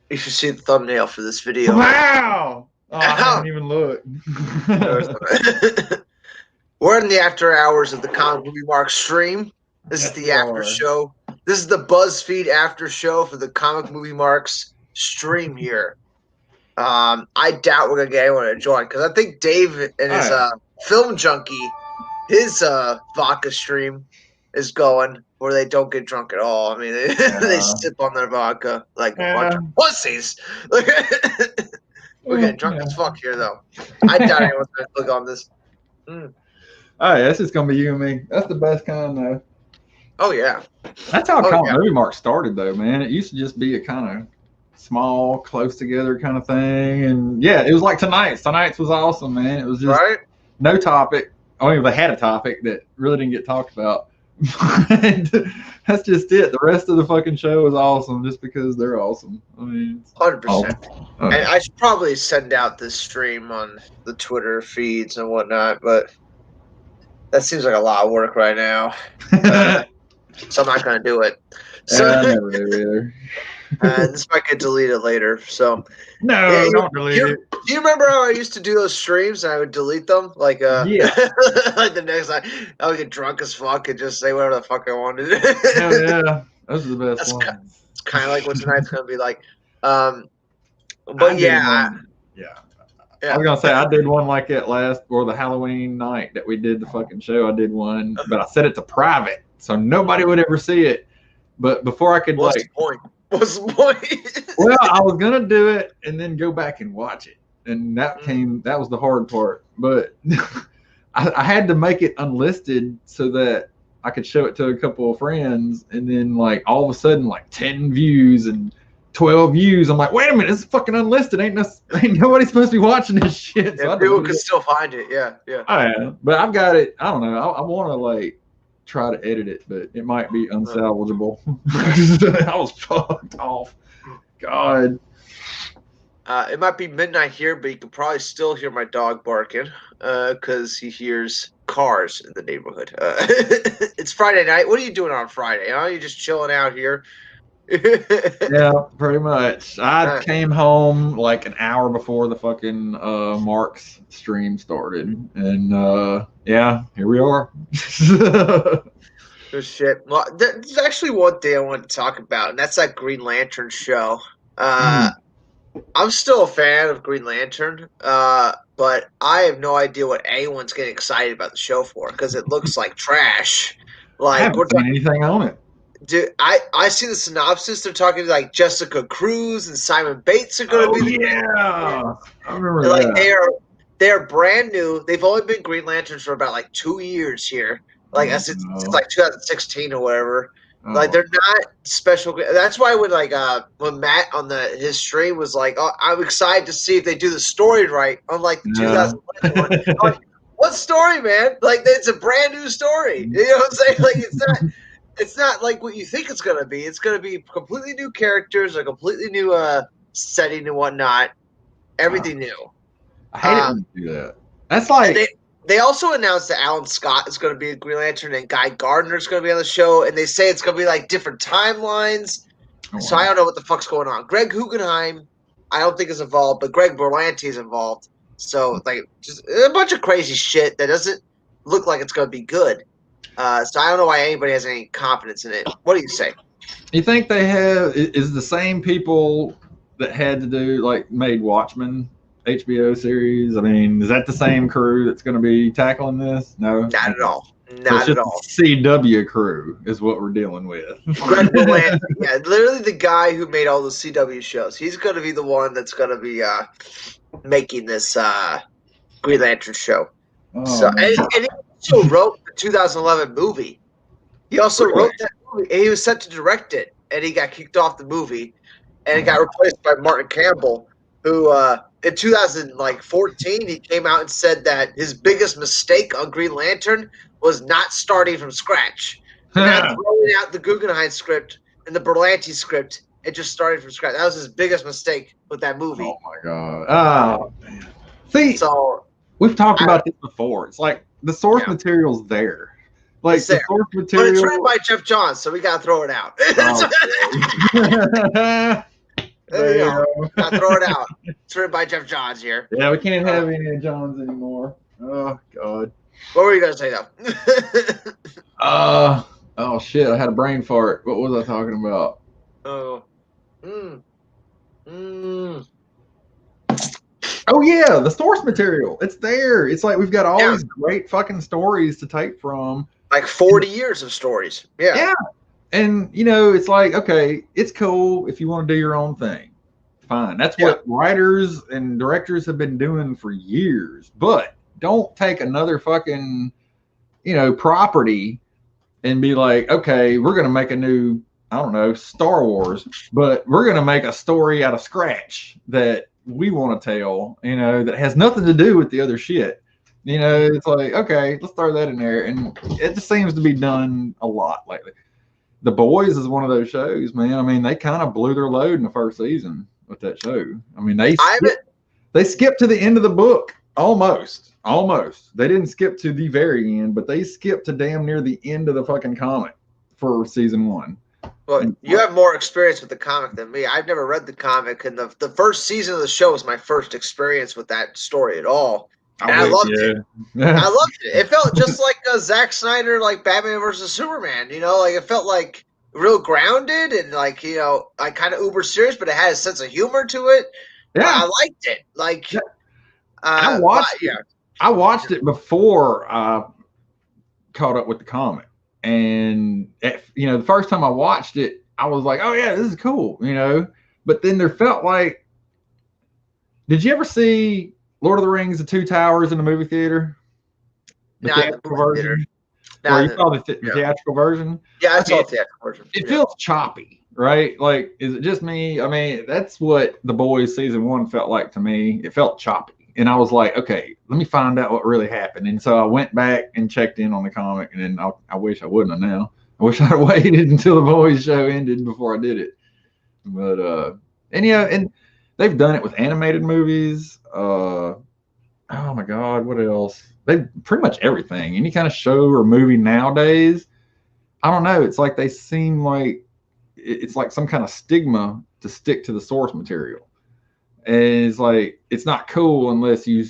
You should see the thumbnail for this video. Wow! Oh, I haven't even looked. We're in the after hours of the Comic Movie Mark stream. This is the after show. This is the BuzzFeed after show for the Comic Movie Marks stream here. I doubt we're gonna get anyone to join because I think Dave and his film junkie, his vodka stream is going where they don't get drunk at all. I mean, they sip on their vodka like a bunch of pussies. We're getting drunk as fuck here, though. I doubt anyone's gonna click on this. Oh, yeah, it's just gonna be you and me. That's the best kind, though. Oh yeah. That's how Comic Movie Mark started, though, man. It used to just be a kind of small, close together kind of thing, and yeah, it was like tonight's. Tonight's was awesome, man. It was just no topic. I mean, they had a topic that really didn't get talked about. That's just it. The rest of the fucking show is awesome just because they're awesome. I mean, 100%. And I should probably send out this stream on the Twitter feeds and whatnot, but that seems like a lot of work right now. So I'm not going to do it. So I never do either. This might get deleted later. So no, don't delete it. Do you remember how I used to do those streams and I would delete them? Like like the next night I would get drunk as fuck and just say whatever the fuck I wanted. Hell yeah. Those are the best ones. It's kind of like what tonight's gonna be like. But yeah. I was gonna say I did one like that the Halloween night that we did the fucking show. I did one, but I set it to private so nobody would ever see it. But before I could What's the point? Well, I was gonna do it and then go back and watch it, and that was the hard part. But I had to make it unlisted so that I could show it to a couple of friends, and then like all of a sudden like 10 views and 12 views. I'm like, wait a minute, it's fucking unlisted. Ain't nobody supposed to be watching this shit. So people can still find it. Yeah. But I've got it. I don't know. I want to like try to edit it, but it might be unsalvageable. I was fucked off. God. It might be midnight here, but you can probably still hear my dog barking because he hears cars in the neighborhood. It's Friday night. What are you doing on Friday? Huh? You just chilling out here? Yeah, pretty much. I came home like an hour before the fucking Mark's stream started, and yeah, here we are. Oh, shit. Well, there's actually one thing I want to talk about, and that's that Green Lantern show. I'm still a fan of Green Lantern, but I have no idea what anyone's getting excited about the show for because it looks like trash. Like, I haven't seen anything on it. Dude, I see the synopsis. They're talking like Jessica Cruz and Simon Bates are going to be. Yeah, I remember that. Like they're brand new. They've only been Green Lanterns for about like 2 years here, like since like 2016 or whatever. Like they're not special. That's why when Matt on his stream was like, "Oh, I'm excited to see if they do the story right." Unlike the 2021, like, what story, man? Like it's a brand new story. You know what I'm saying? Like it's not. It's not like what you think it's going to be. It's going to be completely new characters, a completely new setting and whatnot. Everything new. I hate it when you do that. That's like... They also announced that Alan Scott is going to be a Green Lantern and Guy Gardner is going to be on the show, and they say it's going to be like different timelines. So I don't know what the fuck's going on. Greg Guggenheim, I don't think is involved, but Greg Berlanti is involved. So like just a bunch of crazy shit that doesn't look like it's going to be good. So I don't know why anybody has any confidence in it. What do you say? You think they have is the same people that had to do like made Watchmen HBO series? I mean, is that the same crew that's going to be tackling this? No, not at all. Not at all. CW crew is what we're dealing with. Greg Berlanti, yeah, literally the guy who made all the CW shows. He's going to be the one that's going to be making this Green Lantern show. So and he also wrote the 2011 movie. He also wrote that movie, and he was set to direct it, and he got kicked off the movie, and it got replaced by Martin Campbell, who in 2014 he came out and said that his biggest mistake on Green Lantern was not starting from scratch, not throwing out the Guggenheim script and the Berlanti script and just starting from scratch. That was his biggest mistake with that movie. Oh my god! Oh man. See, so we've talked about this before. It's like the source material's there. Like the source material, but it's written by Jeff Johns, so we gotta throw it out. There Gotta throw it out. It's written by Jeff Johns here. Yeah, we can't have any Johns anymore. Oh God. What were you gonna say though? Oh shit! I had a brain fart. What was I talking about? Oh. Oh yeah, the source material. It's there. It's like we've got all these great fucking stories to take from. Like 40 years of stories. Yeah. Yeah. And it's like, okay, it's cool if you want to do your own thing. Fine. That's what writers and directors have been doing for years. But don't take another fucking, property and be like, okay, we're gonna make a new, I don't know, Star Wars, but we're gonna make a story out of scratch that we want to tell, that has nothing to do with the other shit. It's like, okay, let's throw that in there. And it just seems to be done a lot lately. The Boys is one of those shows, man. I mean, they kind of blew their load in the first season with that show. I mean, they skipped to the end of the book. Almost. They didn't skip to the very end, but they skipped to damn near the end of the fucking comic for season 1. Well, you have more experience with the comic than me. I've never read the comic, and the first season of the show was my first experience with that story at all. And I loved it. I loved it. It felt just like a Zack Snyder, like Batman versus Superman. Like it felt like real grounded and like like kind of uber serious, but it had a sense of humor to it. Yeah, I liked it. Like I watched it before I caught up with the comic, and the first time I watched it, I was like, oh yeah, this is cool, But then there felt like, did you ever see Lord of the Rings: The Two Towers in the movie theater? The theatrical version. Or you saw the theatrical version? Yeah, I saw the theatrical version. It feels choppy, right? Like, is it just me? I mean, that's what The Boys season 1 felt like to me. It felt choppy. And I was like, okay, let me find out what really happened. And so I went back and checked in on the comic, and then I wish I wouldn't have now. I wish I'd waited until The Boys show ended before I did it. But, and they've done it with animated movies. Oh my God, what else? They pretty much everything. Any kind of show or movie nowadays, I don't know. It's like they seem like it's like some kind of stigma to stick to the source material. And it's like, it's not cool unless you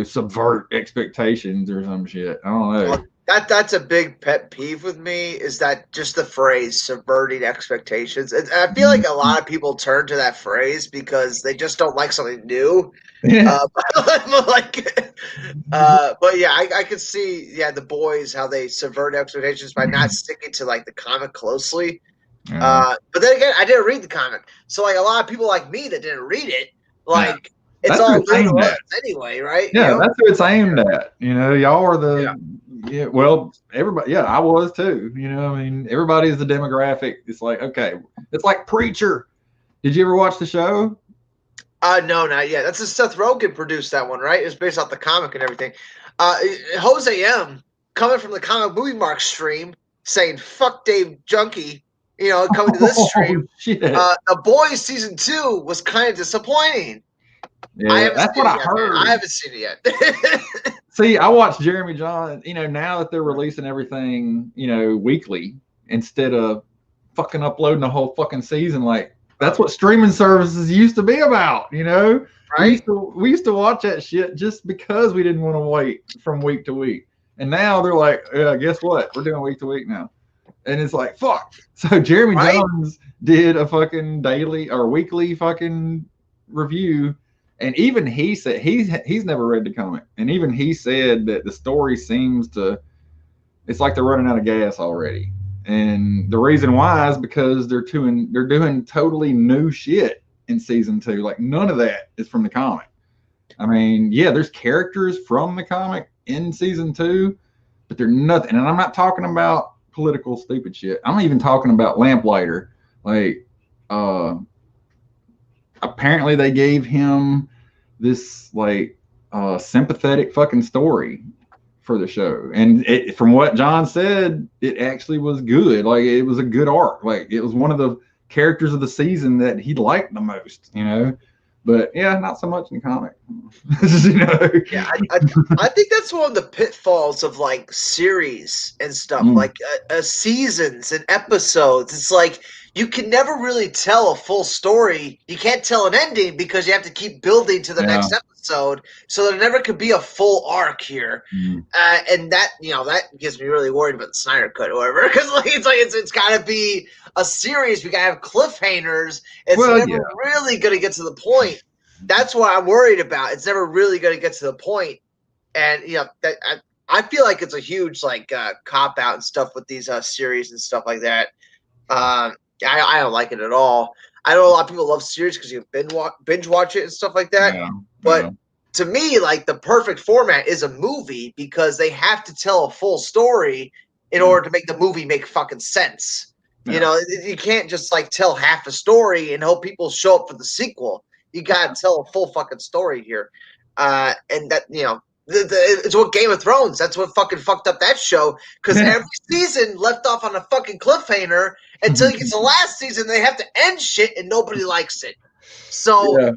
subvert expectations or some shit. I don't know. That's a big pet peeve with me, is that just the phrase subverting expectations. And I feel like a lot of people turn to that phrase because they just don't like something new. Yeah. But yeah, I could see, The Boys, how they subvert expectations by not sticking to like the comic closely. But then again, I didn't read the comic. So like a lot of people like me that didn't read it, like it's all new anyway, right? Yeah, that's who it's aimed at. Y'all are the well, everybody. Yeah, I was too. I mean, everybody's the demographic. It's like, okay, it's like Preacher. Did you ever watch the show? No, not yet. That's Seth Rogen produced that one, right? It's based off the comic and everything. Jose M. coming from the Comic Movie Mark stream saying "fuck Dave Junkie," coming to this stream. The Boys season 2 was kind of disappointing. Yeah, that's what I heard. I haven't seen it yet. See, I watched Jeremy John. Now that they're releasing everything, weekly instead of fucking uploading the whole fucking season, like that's what streaming services used to be about. Right? We used to watch that shit just because we didn't want to wait from week to week. And now they're like, yeah, guess what? We're doing week to week now. And it's like, fuck. So Jeremy Johns did a fucking daily or weekly fucking review. And even he said he's never read the comic. And even he said that the story seems to, it's like they're running out of gas already. And the reason why is because they're doing totally new shit in season 2. Like none of that is from the comic. I mean, yeah, there's characters from the comic in season 2, but they're nothing. And I'm not talking about political stupid shit. I'm even talking about Lamplighter. Like, apparently they gave him this like sympathetic fucking story for the show, and from what John said, it actually was good. Like it was a good arc. Like it was one of the characters of the season that he liked the most. But yeah, not so much in comic. Yeah, I think that's one of the pitfalls of like series and stuff, like seasons and episodes. It's like you can never really tell a full story. You can't tell an ending because you have to keep building to the next episode. So there never could be a full arc here, and that that gets me really worried about the Snyder Cut or whatever. Because it's got to be a series. We got to have cliffhangers. It's never really going to get to the point. That's what I'm worried about. It's never really going to get to the point, and that I feel like it's a huge cop out and stuff with these series and stuff like that. I don't like it at all. I know a lot of people love series because you binge watch it and stuff like that. But to me, the perfect format is a movie because they have to tell a full story in order to make the movie make fucking sense. You can't just tell half a story and hope people show up for the sequel. You gotta tell a full fucking story here, and that it's what Game of Thrones. That's what fucking fucked up that show because every season left off on a fucking cliffhanger until you get to the last season. They have to end shit and nobody likes it. So,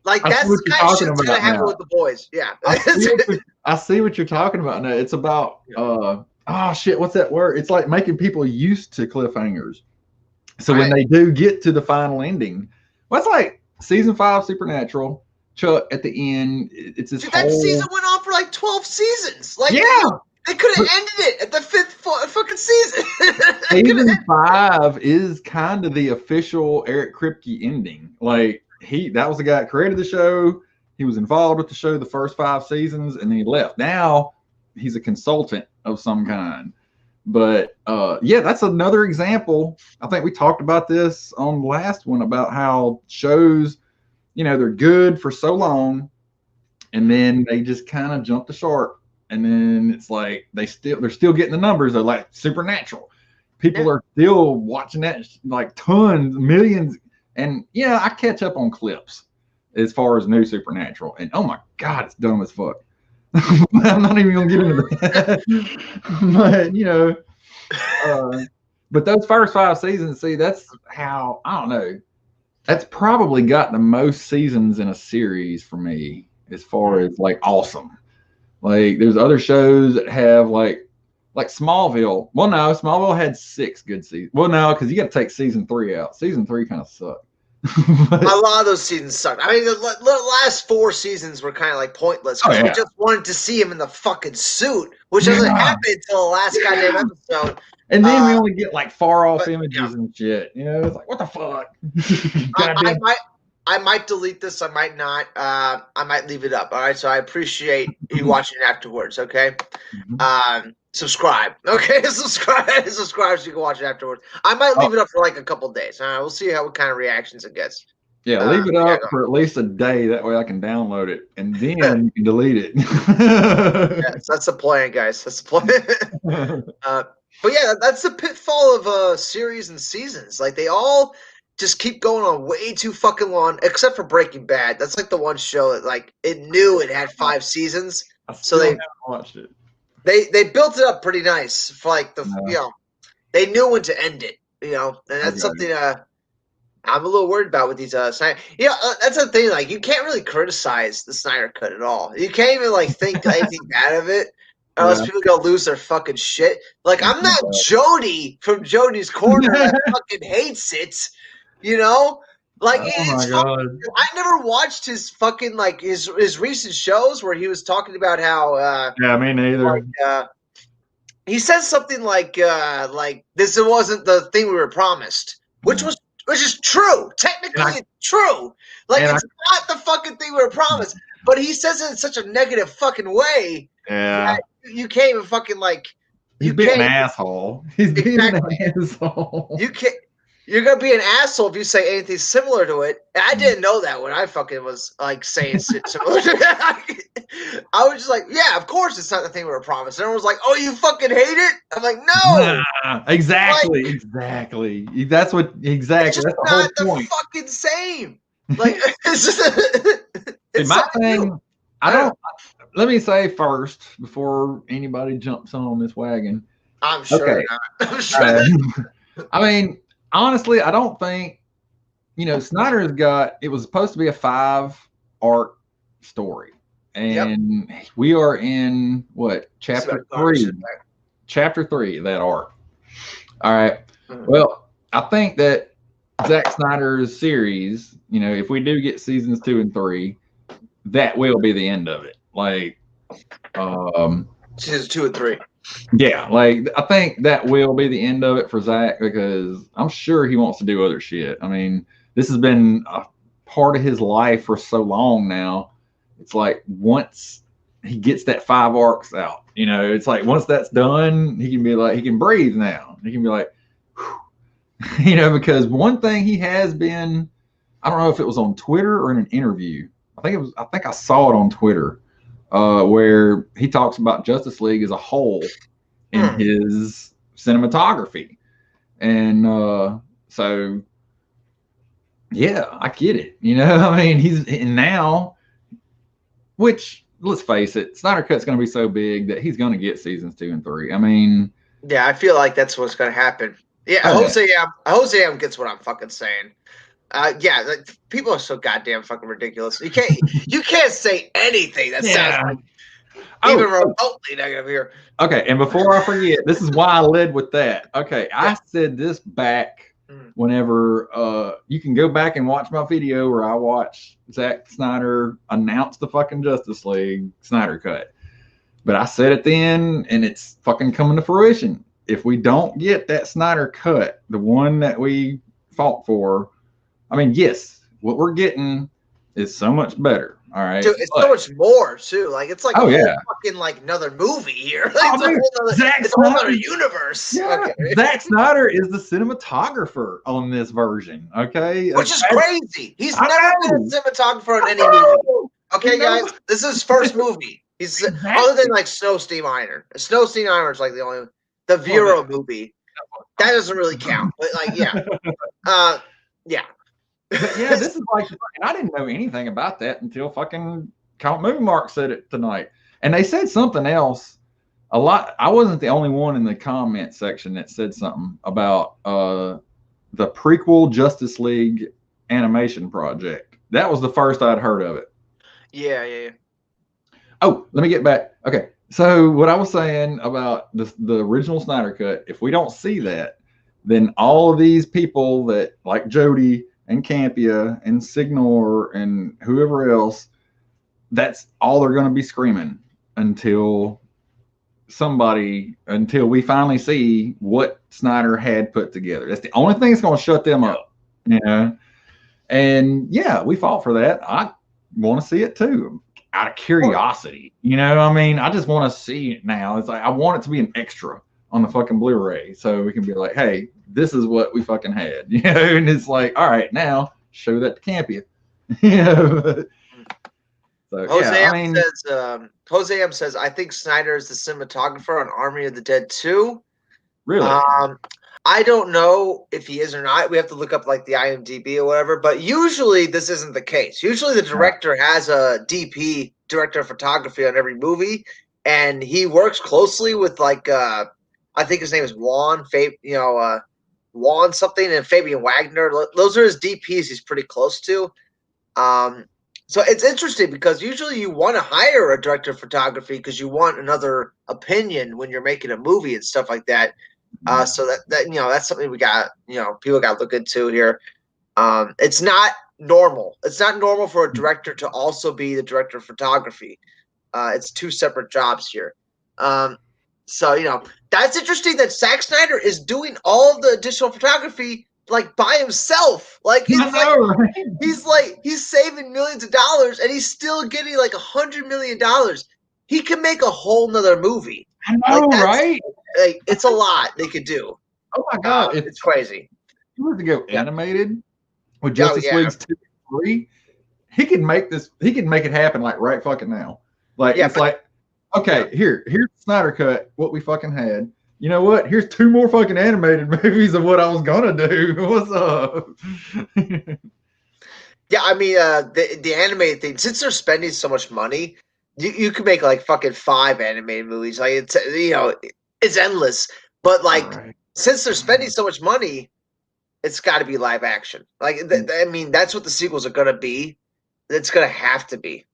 that's the kind of shit that's gonna happen with the boys. Yeah, I see what you're talking about now. It's about oh shit, what's that word? It's like making people used to cliffhangers. So when they do get to the final ending, well, it's like season 5 Supernatural. Chuck at the end, it's this that season went on for 12 seasons. They could have ended it at the 5th fucking season. Season 5 is kind of the official Eric Kripke ending. That was the guy that created the show. He was involved with the show the first 5 seasons, and then he left. Now he's a consultant of some kind. But that's another example. I think we talked about this on the last one about how shows, they're good for so long, and then they just kind of jump the shark, and then it's like they're still getting the numbers. They're like Supernatural. People are still watching that tons, millions, and I catch up on clips as far as new Supernatural, and oh my god, it's dumb as fuck. I'm not even gonna get into that, but those first 5 seasons, see, that's how I don't know. That's probably got the most seasons in a series for me as far as awesome. There's other shows that have like Smallville. Well, no, Smallville had 6 good seasons. Well, no, because you got to take season 3 out. Season 3 kind of sucked. A lot of those seasons sucked. I mean, the last 4 seasons were kind of pointless because we just wanted to see him in the fucking suit, which doesn't happen until the last goddamn episode. And then we only get far off images and shit. It's like, what the fuck? I might delete this. I might not. I might leave it up. All right. So I appreciate you watching it afterwards. Okay. Subscribe. Okay. Subscribe so you can watch it afterwards. I might leave it up for a couple days. We'll see what kind of reactions it gets. Yeah, leave it up for at least a day. That way I can download it, and then you can delete it. Yes, that's the plan, guys. That's the plan. But yeah, that's the pitfall of series and seasons. They all just keep going on way too fucking long, except for Breaking Bad. That's the one show that it knew it had 5 seasons, so they watched it. They built it up pretty nice for they knew when to end it. And that's something I'm a little worried about with these Snyder. That's the thing. You can't really criticize the Snyder Cut at all. You can't even think anything bad of it. Else people gonna lose their fucking shit. I'm not Jody from Jody's Corner that fucking hates it. Oh my god! I never watched his fucking his recent shows where he was talking about how. Me neither. He says something like this wasn't the thing we were promised, which is true. Technically, it's true. It's not the fucking thing we were promised, but he says it in such a negative fucking way. Yeah. You can't even fucking He's being an asshole. He's being an asshole. You're gonna be an asshole if you say anything similar to it. And I didn't know that when I fucking was saying similar to it. I was just yeah, of course it's not the thing we were promised. And everyone was like, oh, you fucking hate it? I'm like, no. Nah, exactly. That's what exactly. That's the not whole point. The fucking same. It's just it's my thing. I don't. Let me say first before anybody jumps on this wagon. I'm sure not. I'm sure. I mean, honestly, I don't think Snyder's it was supposed to be a 5-arc story, and we are in chapter 3. Chapter 3 of that arc. All right. Well, I think that Zack Snyder's series, if we do get seasons 2 and 3, that will be the end of it. Like, seasons 2 and 3. Yeah, like I think that will be the end of it for Zack, because I'm sure he wants to do other shit. I mean, this has been a part of his life for so long now. It's like once he gets that 5 arcs out, it's like once that's done, he can breathe now. He can be like, because one thing he has been, I don't know if it was on Twitter or in an interview. I think I saw it on Twitter, where he talks about Justice League as a whole in his cinematography. And so, yeah, I get it. I mean, he's now, which, let's face it, Snyder Cut's going to be so big that he's going to get seasons 2 and 3. I mean, yeah, I feel like that's what's going to happen. Yeah, Jose M gets what I'm fucking saying. Yeah, like, people are so goddamn fucking ridiculous. You can't say anything that sounds like even remotely negative here. Okay, and before I forget, this is why I led with that. Okay, I said this back whenever you can go back and watch my video where I watched Zack Snyder announce the fucking Justice League Snyder Cut. But I said it then, and it's fucking coming to fruition. If we don't get that Snyder Cut, the one that we fought for, I mean, yes, what we're getting is so much better. All right, dude, it's so much more too. Like, it's like fucking like another movie here. Like, it's a whole other universe. Yeah, okay. Zack Snyder is the cinematographer on this version. Okay, which is crazy. He's never been a cinematographer on any movie. Okay, guys, this is his first movie. He's other than like Snow Steam Iron. Snow Steam Iron is like the Vero movie. That doesn't really count. But like, yeah, yeah. But yeah, this is like, I didn't know anything about that until fucking Count Movie Mark said it tonight. And they said something else a lot. I wasn't the only one in the comment section that said something about the prequel Justice League animation project. That was the first I'd heard of it. Yeah. Oh, let me get back. Okay. So what I was saying about the original Snyder Cut, if we don't see that, then all of these people that like Jody and Campia and Signor and whoever else, that's all they're going to be screaming until we finally see what Snyder had put together. That's the only thing that's going to shut them up. And yeah, we fought for that. I want to see it too, out of curiosity. I mean, I just want to see it now. It's like, I want it to be an extra on the fucking Blu-ray, so we can be like, hey, this is what we fucking had, and it's like, all right, now show that to Campia. So, Jose M says, I think Snyder is the cinematographer on Army of the Dead 2. Really? I don't know if he is or not. We have to look up like the IMDb or whatever, but usually this isn't the case. Usually the director has a DP, director of photography, on every movie, and he works closely with like I think his name is Juan Juan something, and Fabian Wagner. Those are his DPs he's pretty close to. So it's interesting because usually you want to hire a director of photography because you want another opinion when you're making a movie and stuff like that. So that that's something we got, people got to look into here. It's not normal. It's not normal for a director to also be the director of photography. It's two separate jobs here. So, that's interesting that Zack Snyder is doing all of the additional photography like by himself. Like, he's saving millions of dollars and he's still getting like $100 million. He can make a whole nother movie. I know, right? Like, it's a lot they could do. Oh my God. It's crazy. If you were to go animated with Justice League 2 and 3, he could make it happen like right fucking now. Like, like, okay, here's Snyder Cut, what we fucking had. You know what? Here's 2 more fucking animated movies of what I was gonna do. What's up? Yeah, I mean, the animated thing, since they're spending so much money, you could make like fucking 5 animated movies. Like, it's it's endless. But like, since they're spending so much money, it's got to be live action. Like, I mean, that's what the sequels are gonna be. It's gonna have to be.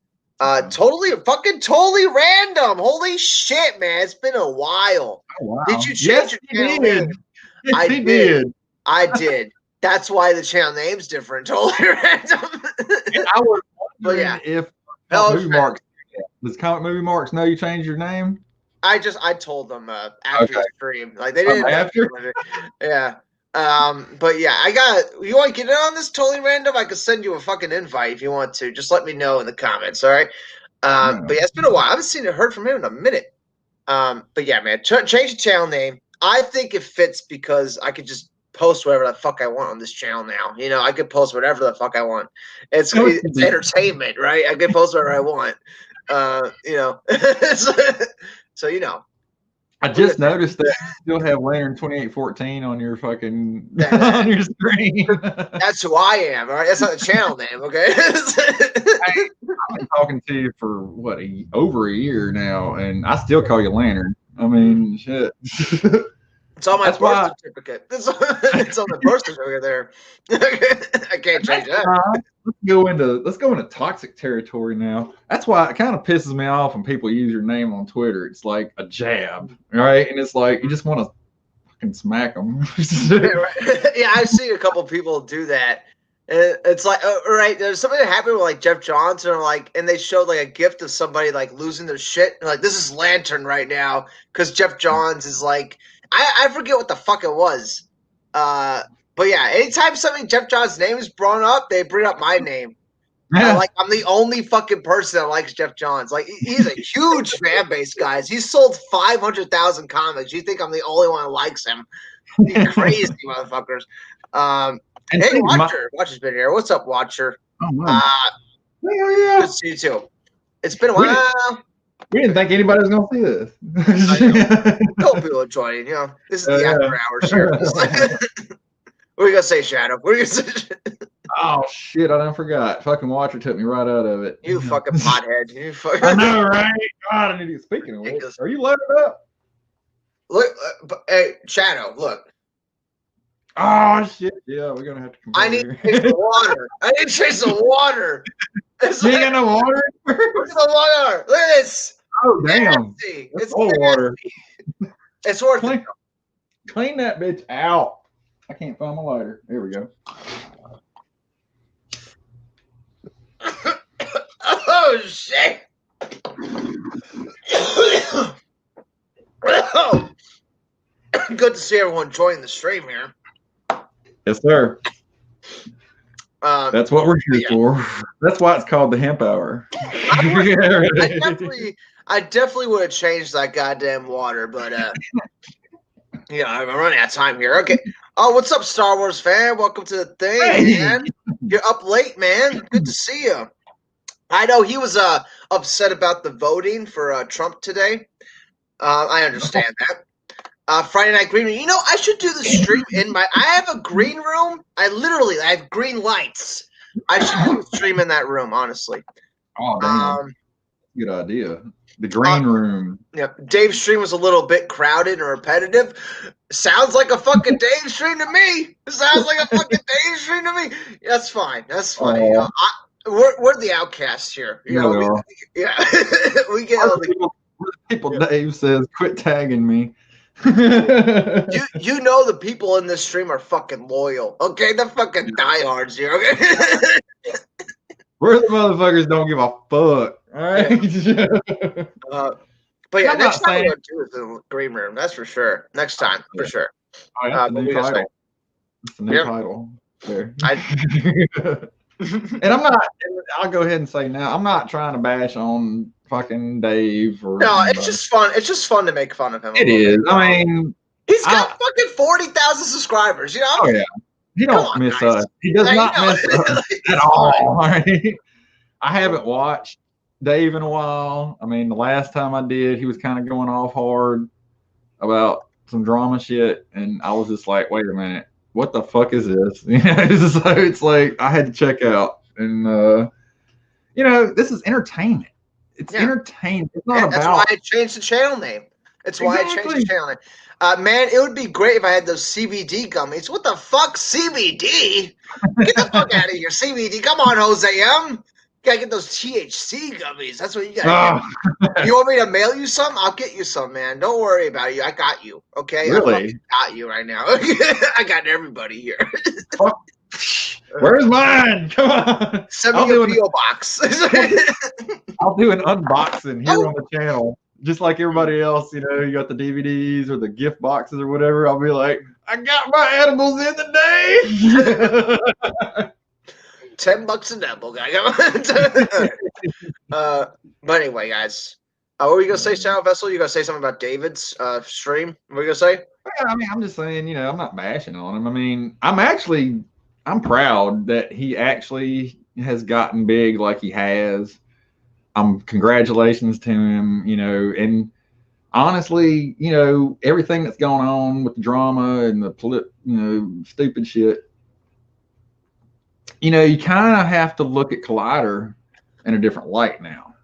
Totally random. Holy shit, man! It's been a while. Oh, wow. Did you change your channel name? Yes, I did. I did. That's why the channel name's different. Totally random. I was wondering if Movie Marks, does Comic Movie Marks know you changed your name? I told them after the stream. Like they didn't after. Yeah. But yeah, you want to get in on this? Totally random. I could send you a fucking invite if you want to. Just let me know in the comments, all right? But yeah, it's been a while. I haven't heard from him in a minute. But yeah, man, change the channel name. I think it fits because I could just post whatever the fuck I want on this channel now. You know, I could post whatever the fuck I want. It's entertainment, right? I could post whatever I want. You know, so you know. I just noticed that you still have Lantern 2814 on your fucking on your screen. That's who I am, all right? That's not the channel name, okay? I've been talking to you for over a year now, and I still call you Lantern. I mean, shit. It's on my birth certificate. It's on the birth certificate there. I can't change that. Let's go into toxic territory now. That's why it kind of pisses me off when people use your name on Twitter. It's like a jab, right? And it's like you just want to fucking smack them. Yeah, I've seen a couple people do that. And it's like, right, there's something that happened with like Jeff Johns, and they showed like a gift of somebody like losing their shit. And like, this is Lantern right now because Jeff Johns is like, I forget what the fuck it was. But yeah, anytime Jeff Johns' name is brought up, they bring up my name. Yeah. I'm the only fucking person that likes Jeff Johns. Like, he's a huge fan base, guys. He's sold 500,000 comics. You think I'm the only one who likes him? You crazy motherfuckers. Hey, Watcher. Watcher's been here. What's up, Watcher? Oh, yeah. Good to see you, too. It's been a while. We didn't think anybody was going to see this. Hope people are joining. You know, this is the after hours here. What are you going to say, Shadow? What are you going to say? Oh, shit. I done forgot. Fucking Watcher took me right out of it. You fucking pothead. I know, right? God, I need to get speaking of which. Are you loaded up? Look, hey, Shadow, look. Oh, shit. Yeah, we're going to have to I need to chase the water. I need to chase the water. You ain't got no water? Where's the water? Look at this. Oh, damn. It's all water. It's worth it. Clean that bitch out. I can't find my lighter. There we go. Oh, shit. Good to see everyone joining the stream here. Yes, sir. That's what we're here for. That's why it's called the Hemp Hour. I definitely would have changed that goddamn water, but yeah, I'm running out of time here. Okay. Oh, what's up, Star Wars fan? Welcome to the thing, man. You're up late, man. Good to see you. I know he was upset about the voting for Trump today. I understand that. Friday Night Green Room. You know, I should do the stream I have a green room. I have green lights. I should do the stream in that room, honestly. Oh, damn. Good idea. The green room. Yeah, Dave's stream was a little bit crowded and repetitive. Sounds like a fucking Dave stream to me. Sounds like a fucking Dave stream to me. That's fine. That's fine. You know, we're the outcasts here. You know, we get all the people. Dave says, "Quit tagging me." you know the people in this stream are fucking loyal. Okay, the fucking diehards here. Okay. We're the motherfuckers don't give a fuck. All right. Yeah. But yeah, next time we're gonna do is the green room. That's for sure. Next time, for sure. Oh, yeah, the new title. It's the new title. There. And I'll go ahead and say now, I'm not trying to bash on fucking Dave or it's just fun. It's just fun to make fun of him. It is. I mean, he's got fucking 40,000 subscribers, you know? Oh yeah. He don't miss us. He does not miss us at all. Right? I haven't watched Dave in a while. I mean, the last time I did, he was kind of going off hard about some drama shit, and I was just like, wait a minute, what the fuck is this? You know, it's like I had to check out, and you know, this is entertainment. It's entertainment. It's not about. That's why I changed the channel name. That's why I changed the channel name. Man, it would be great if I had those CBD gummies. What the fuck, CBD? Get the fuck out of here, CBD. Come on, Jose M. gotta get those THC gummies. That's what you gotta get. You want me to mail you some? I'll get you some, man. Don't worry about it. I got you. Okay, really? I fucking got you right now. I got everybody here. Where's mine? Come on. Send me your PO box. I'll do an unboxing here on the channel. Just like everybody else, you know, you got the DVDs or the gift boxes or whatever. I'll be like, I got my edibles in today. $10 an edible, guy. But anyway, guys, what were you gonna say, Shadow Vessel? You gonna say something about David's stream? What were you gonna say? Yeah, I mean, I'm just saying, you know, I'm not bashing on him. I mean, I'm proud that he actually has gotten big like he has. Congratulations to him, you know, and honestly, you know, everything that's going on with the drama and the stupid shit, you know, you kind of have to look at Collider in a different light now.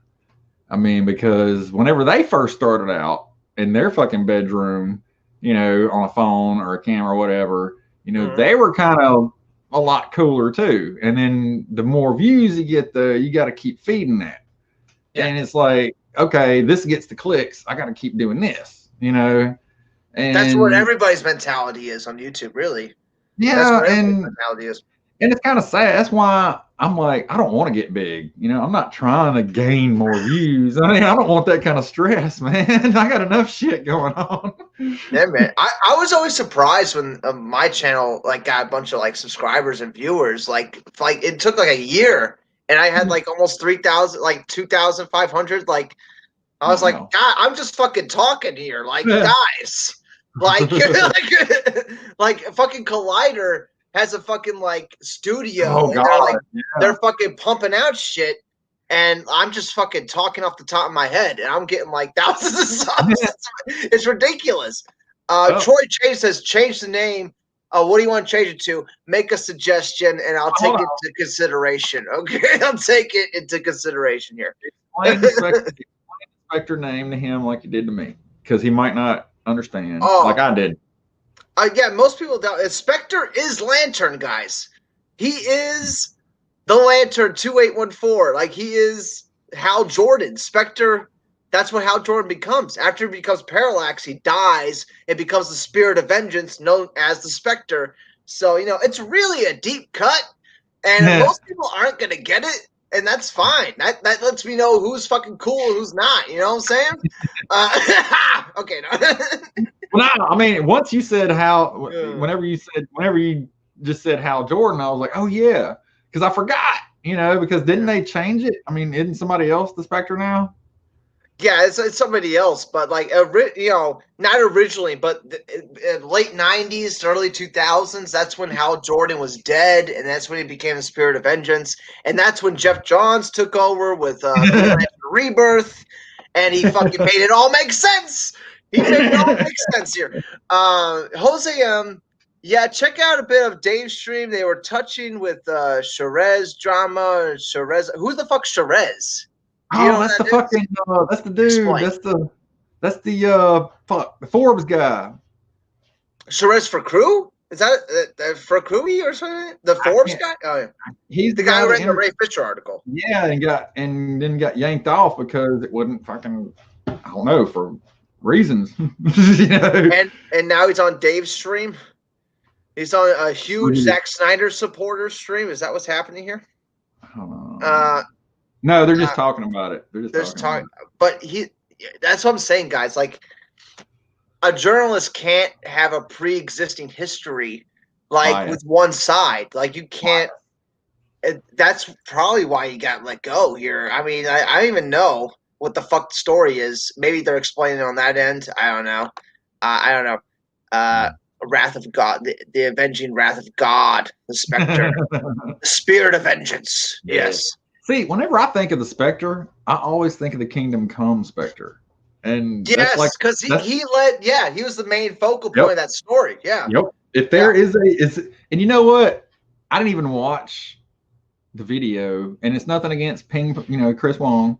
I mean, because whenever they first started out in their fucking bedroom, you know, on a phone or a camera or whatever, you know, they were kind of a lot cooler too. And then the more views you get, you got to keep feeding that. Yeah. And it's like, okay, this gets the clicks. I got to keep doing this, you know. And that's what everybody's mentality is on YouTube, really. Yeah, that's what everybody's mentality is. And it's kind of sad. That's why I'm like, I don't want to get big. You know, I'm not trying to gain more views. I mean, I don't want that kind of stress, man. I got enough shit going on. Yeah, man. I was always surprised when my channel like got a bunch of like subscribers and viewers. Like it took like a year. And I had like almost 3,000, like 2,500. Like, I was like, God, I'm just fucking talking here. Like, guys, like, like fucking Collider has a fucking like studio. Oh, and they're like, they're fucking pumping out shit. And I'm just fucking talking off the top of my head. And I'm getting like thousands of subs. It's ridiculous. Troy Chase says, change the name. What do you want to change it to? Make a suggestion, and I'll take it into consideration. Okay, I'll take it into consideration here. Explain the Spectre name to him like you did to me, because he might not understand like I did. Yeah, most people don't. Spectre is Lantern, guys. He is the Lantern 2814. Like, he is Hal Jordan. Spectre, that's what Hal Jordan becomes. After he becomes Parallax, he dies and becomes the Spirit of Vengeance, known as the Spectre. So, you know, it's really a deep cut, and most people aren't going to get it, and that's fine. That lets me know who's fucking cool and who's not. You know what I'm saying? Okay, no. Well, no, I mean, once you said Hal, whenever you just said Hal Jordan, I was like, oh, yeah, because I forgot, you know, because didn't they change it? I mean, isn't somebody else the Spectre now? Yeah, it's somebody else, but like, you know, not originally, but late 90s, early 2000s, that's when Hal Jordan was dead, and that's when he became the Spirit of Vengeance, and that's when Jeff Johns took over with Rebirth, and he fucking made it all make sense. He made it all make sense here. Jose, yeah, check out a bit of Dave's stream. They were touching with Sherez drama. Sherez, who the fuck's Sherez? Oh, that's the fucking that's the dude. Explain. That's the Forbes guy. Sherez for crew? Is that for crewy or something? The Forbes guy? Oh yeah. He's the guy who read the Ray Fisher article. Yeah, and then got yanked off because it wasn't fucking, I don't know, for reasons. You know? And now he's on Dave's stream. He's on a huge Zack Snyder supporter stream. Is that what's happening here? No, they're just talking about it. They're just talking. But that's what I'm saying, guys. Like, a journalist can't have a pre-existing history, like with one side. Like, you can't. That's probably why he got let go here. I mean, I don't even know what the fuck the story is. Maybe they're explaining on that end. I don't know. I don't know. Wrath of God, the avenging wrath of God, the Spectre, the Spirit of Vengeance. Yes. See, whenever I think of the Spectre, I always think of the Kingdom Come Spectre. And yes, because he was the main focal point of that story. Yeah. Yep. If there is and you know what? I didn't even watch the video, and it's nothing against Chris Wong.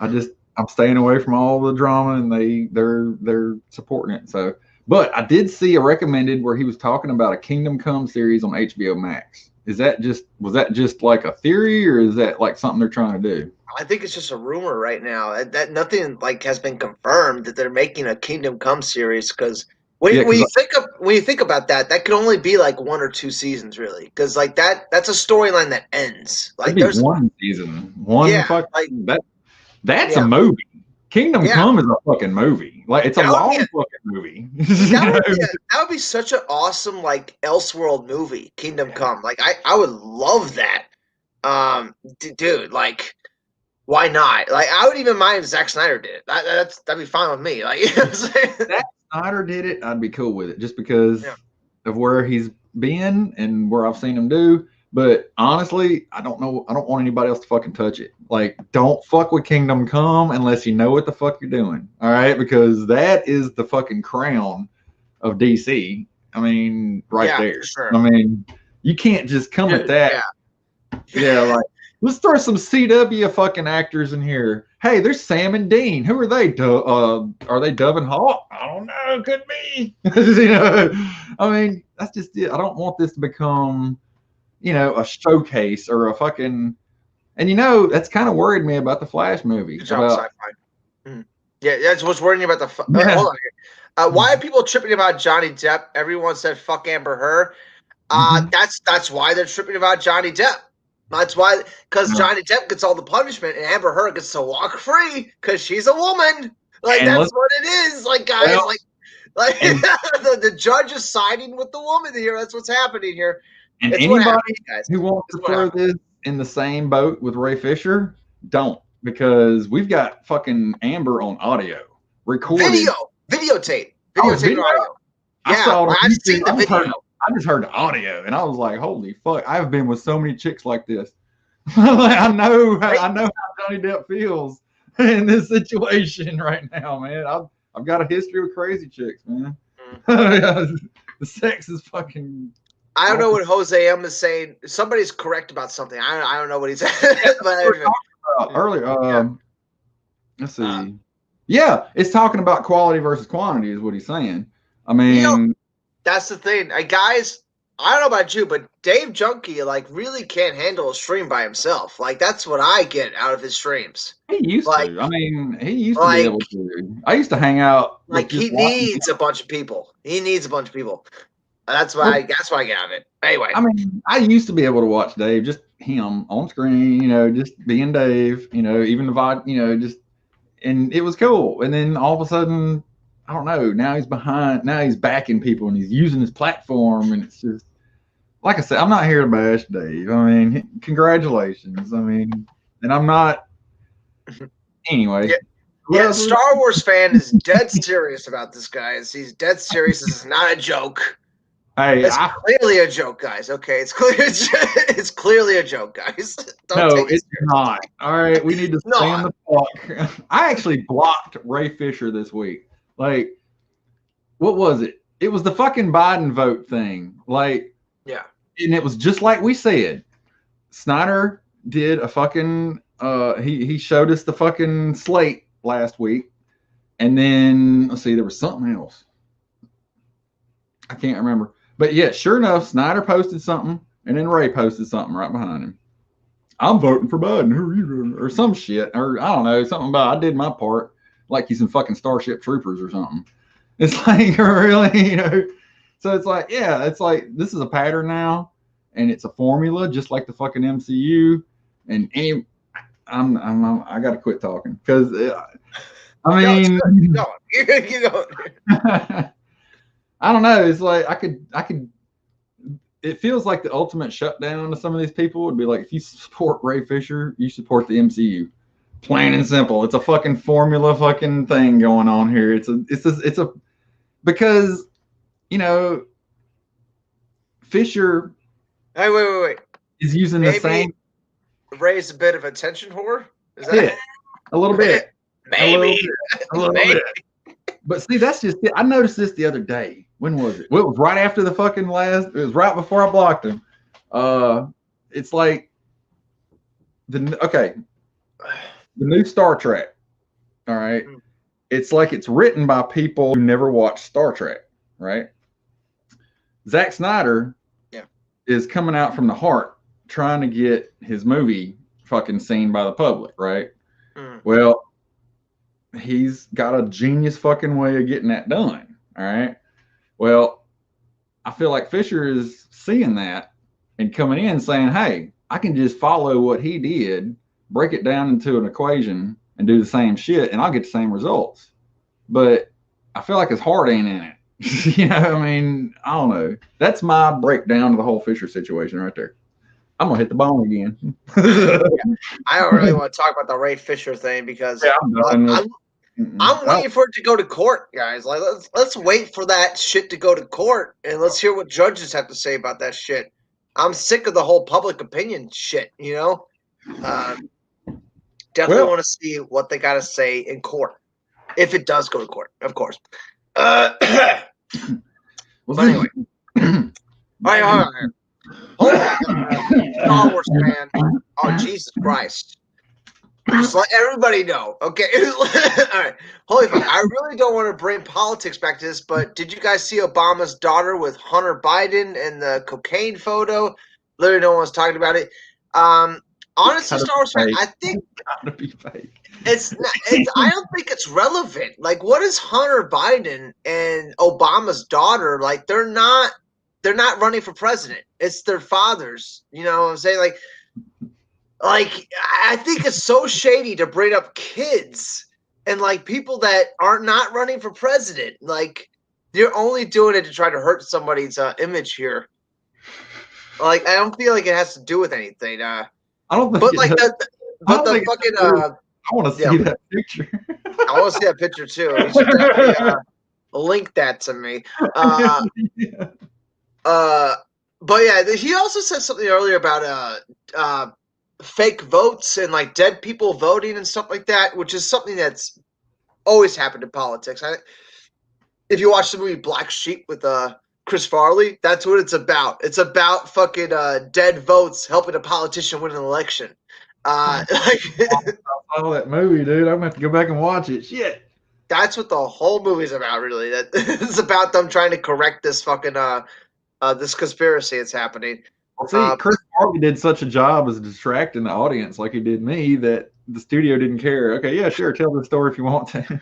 I'm staying away from all the drama, and they're supporting it. So, But I did see a recommended where he was talking about a Kingdom Come series on HBO Max. Was that just like a theory, or is that like something they're trying to do? I think it's just a rumor right now. That nothing like has been confirmed that they're making a Kingdom Come series. Because when you think about that, that could only be like 1 or 2 seasons, really. Because like that's a storyline that ends. Like there's one season, one fucking that's a movie. Kingdom Come is a fucking movie. Like it's a long fucking movie. That would be such an awesome like Elseworld movie. Kingdom Come. Like I would love that. Dude, like. Why not? Like, I would even mind if Zack Snyder did it. That'd be fine with me. Like, you know what I'm saying? If Zack Snyder did it, I'd be cool with it, just because of where he's been and where I've seen him do. But honestly, I don't know. I don't want anybody else to fucking touch it. Like, don't fuck with Kingdom Come unless you know what the fuck you're doing. All right, because that is the fucking crown of DC. I mean, there. Sure. I mean, you can't just come at that. Yeah, like. Let's throw some CW fucking actors in here. Hey, there's Sam and Dean. Who are they? Are they Dove and Hawk? I don't know. Could be. I mean, that's just it. I don't want this to become, a showcase or a fucking. And that's kind of worried me about the Flash movie. Good job, sci-fi. Yeah, that's what's worrying you about the. Hold on here. Why are people tripping about Johnny Depp? Everyone said fuck Amber Heard. That's why they're tripping about Johnny Depp. That's why, because Johnny Depp gets all the punishment and Amber Heard gets to walk free because she's a woman. Like, that's what it is. Like, guys, the judge is siding with the woman here. That's what's happening here. And anybody who wants to throw this in the same boat with Ray Fisher, don't, because we've got fucking Amber on audio, recorded. Videotape audio. I've seen the video. I just heard the audio and I was like, holy fuck, I've been with so many chicks like this. I know how Johnny Depp feels in this situation right now, man. I've got a history with crazy chicks, man. The sex is fucking. I don't know what Jose M is saying. Somebody's correct about something. I don't know what he's saying. Earlier. Let's see. It's talking about quality versus quantity is what he's saying. I mean, that's the thing. Guys, I don't know about you, but Dave Junkie really can't handle a stream by himself. Like, that's what I get out of his streams. He used to. I mean, he used to be able to. I used to hang out. He needs a bunch of people. That's why I get out of it. Anyway. I mean, I used to be able to watch Dave, just him on screen, just being Dave, even the vibe, just, and it was cool. And then all of a sudden, I don't know. Now he's backing people and he's using his platform, and it's just like I said. I'm not here to bash Dave. I mean, congratulations. I mean, and I'm not. Anyway. Yeah, Star Wars fan is dead serious about this, guys. He's dead serious. This is not a joke. Hey, it's clearly a joke, guys. Okay, it's clearly a joke, guys. It's not. All right, we need to stand the fuck. I actually blocked Ray Fisher this week. Like, what was it? It was the fucking Biden vote thing. Like, and it was just like we said. Snyder did a fucking. He showed us the fucking slate last week, and then let's see, there was something else. I can't remember, but yeah, sure enough, Snyder posted something, and then Ray posted something right behind him. I'm voting for Biden, or some shit, or I don't know, something about I did my part. Like he's in fucking Starship Troopers or something. It's like, really, So it's like, it's like this is a pattern now, and it's a formula, just like the fucking MCU. And I got to quit talking because I mean, you go. I don't know. It's like I could. It feels like the ultimate shutdown to some of these people would be like, if you support Ray Fisher, you support the MCU. Plain and simple. It's a fucking formula fucking thing going on here. It's a because Fisher. Hey, wait. Is using the same. Ray's a bit of attention whore. Is that it? A little bit. Maybe. A little bit. But see, that's just it. I noticed this the other day. When was it? Well, it was right after the fucking last. It was right before I blocked him. It's like the new Star Trek. All right. It's like it's written by people who never watched Star Trek. right? Zack Snyder is coming out from the heart trying to get his movie fucking seen by the public, right? Well, he's got a genius fucking way of getting that done, all right? Well, I feel like Fisher is seeing that and coming in saying, hey, I can just follow what he did, break it down into an equation and do the same shit, and I'll get the same results. But I feel like his heart ain't in it. You know, I mean, I don't know. That's my breakdown of the whole Fisher situation right there. I'm gonna hit the bone again. I don't really want to talk about the Ray Fisher thing because I'm waiting for it to go to court, guys. Like, let's wait for that shit to go to court and let's hear what judges have to say about that shit. I'm sick of the whole public opinion shit. You know, definitely want to see what they got to say in court if it does go to court, of course. But anyway, all right. Star Wars fan. Oh, Jesus Christ. Just let everybody know. Okay. All right. Holy fuck. I really don't want to bring politics back to this, but did you guys see Obama's daughter with Hunter Biden and the cocaine photo? Literally no one was talking about it. Honestly, Star Wars fan, I think it's not, I don't think it's relevant. Like, what is Hunter Biden and Obama's daughter? Like, they're not running for president. It's their fathers. You know what I'm saying? Like I think it's so shady to bring up kids and like people that are not running for president. Like, they're only doing it to try to hurt somebody's image here. Like, I don't feel like it has to do with anything. I don't think. But like the fucking. I want to see that picture. I want to see that picture too. You should definitely link that to me. But yeah, he also said something earlier about fake votes and like dead people voting and stuff like that, which is something that's always happened in politics. If you watch the movie Black Sheep with Chris Farley, that's what it's about. It's about fucking dead votes helping a politician win an election. I saw that movie, dude. I'm gonna have to go back and watch it. Shit. That's what the whole movie's about, really. That it's about them trying to correct this fucking this conspiracy that's happening. Well, see, Chris Farley did such a job as distracting the audience, like he did me, that the studio didn't care. Okay, yeah, sure, tell the story if you want to.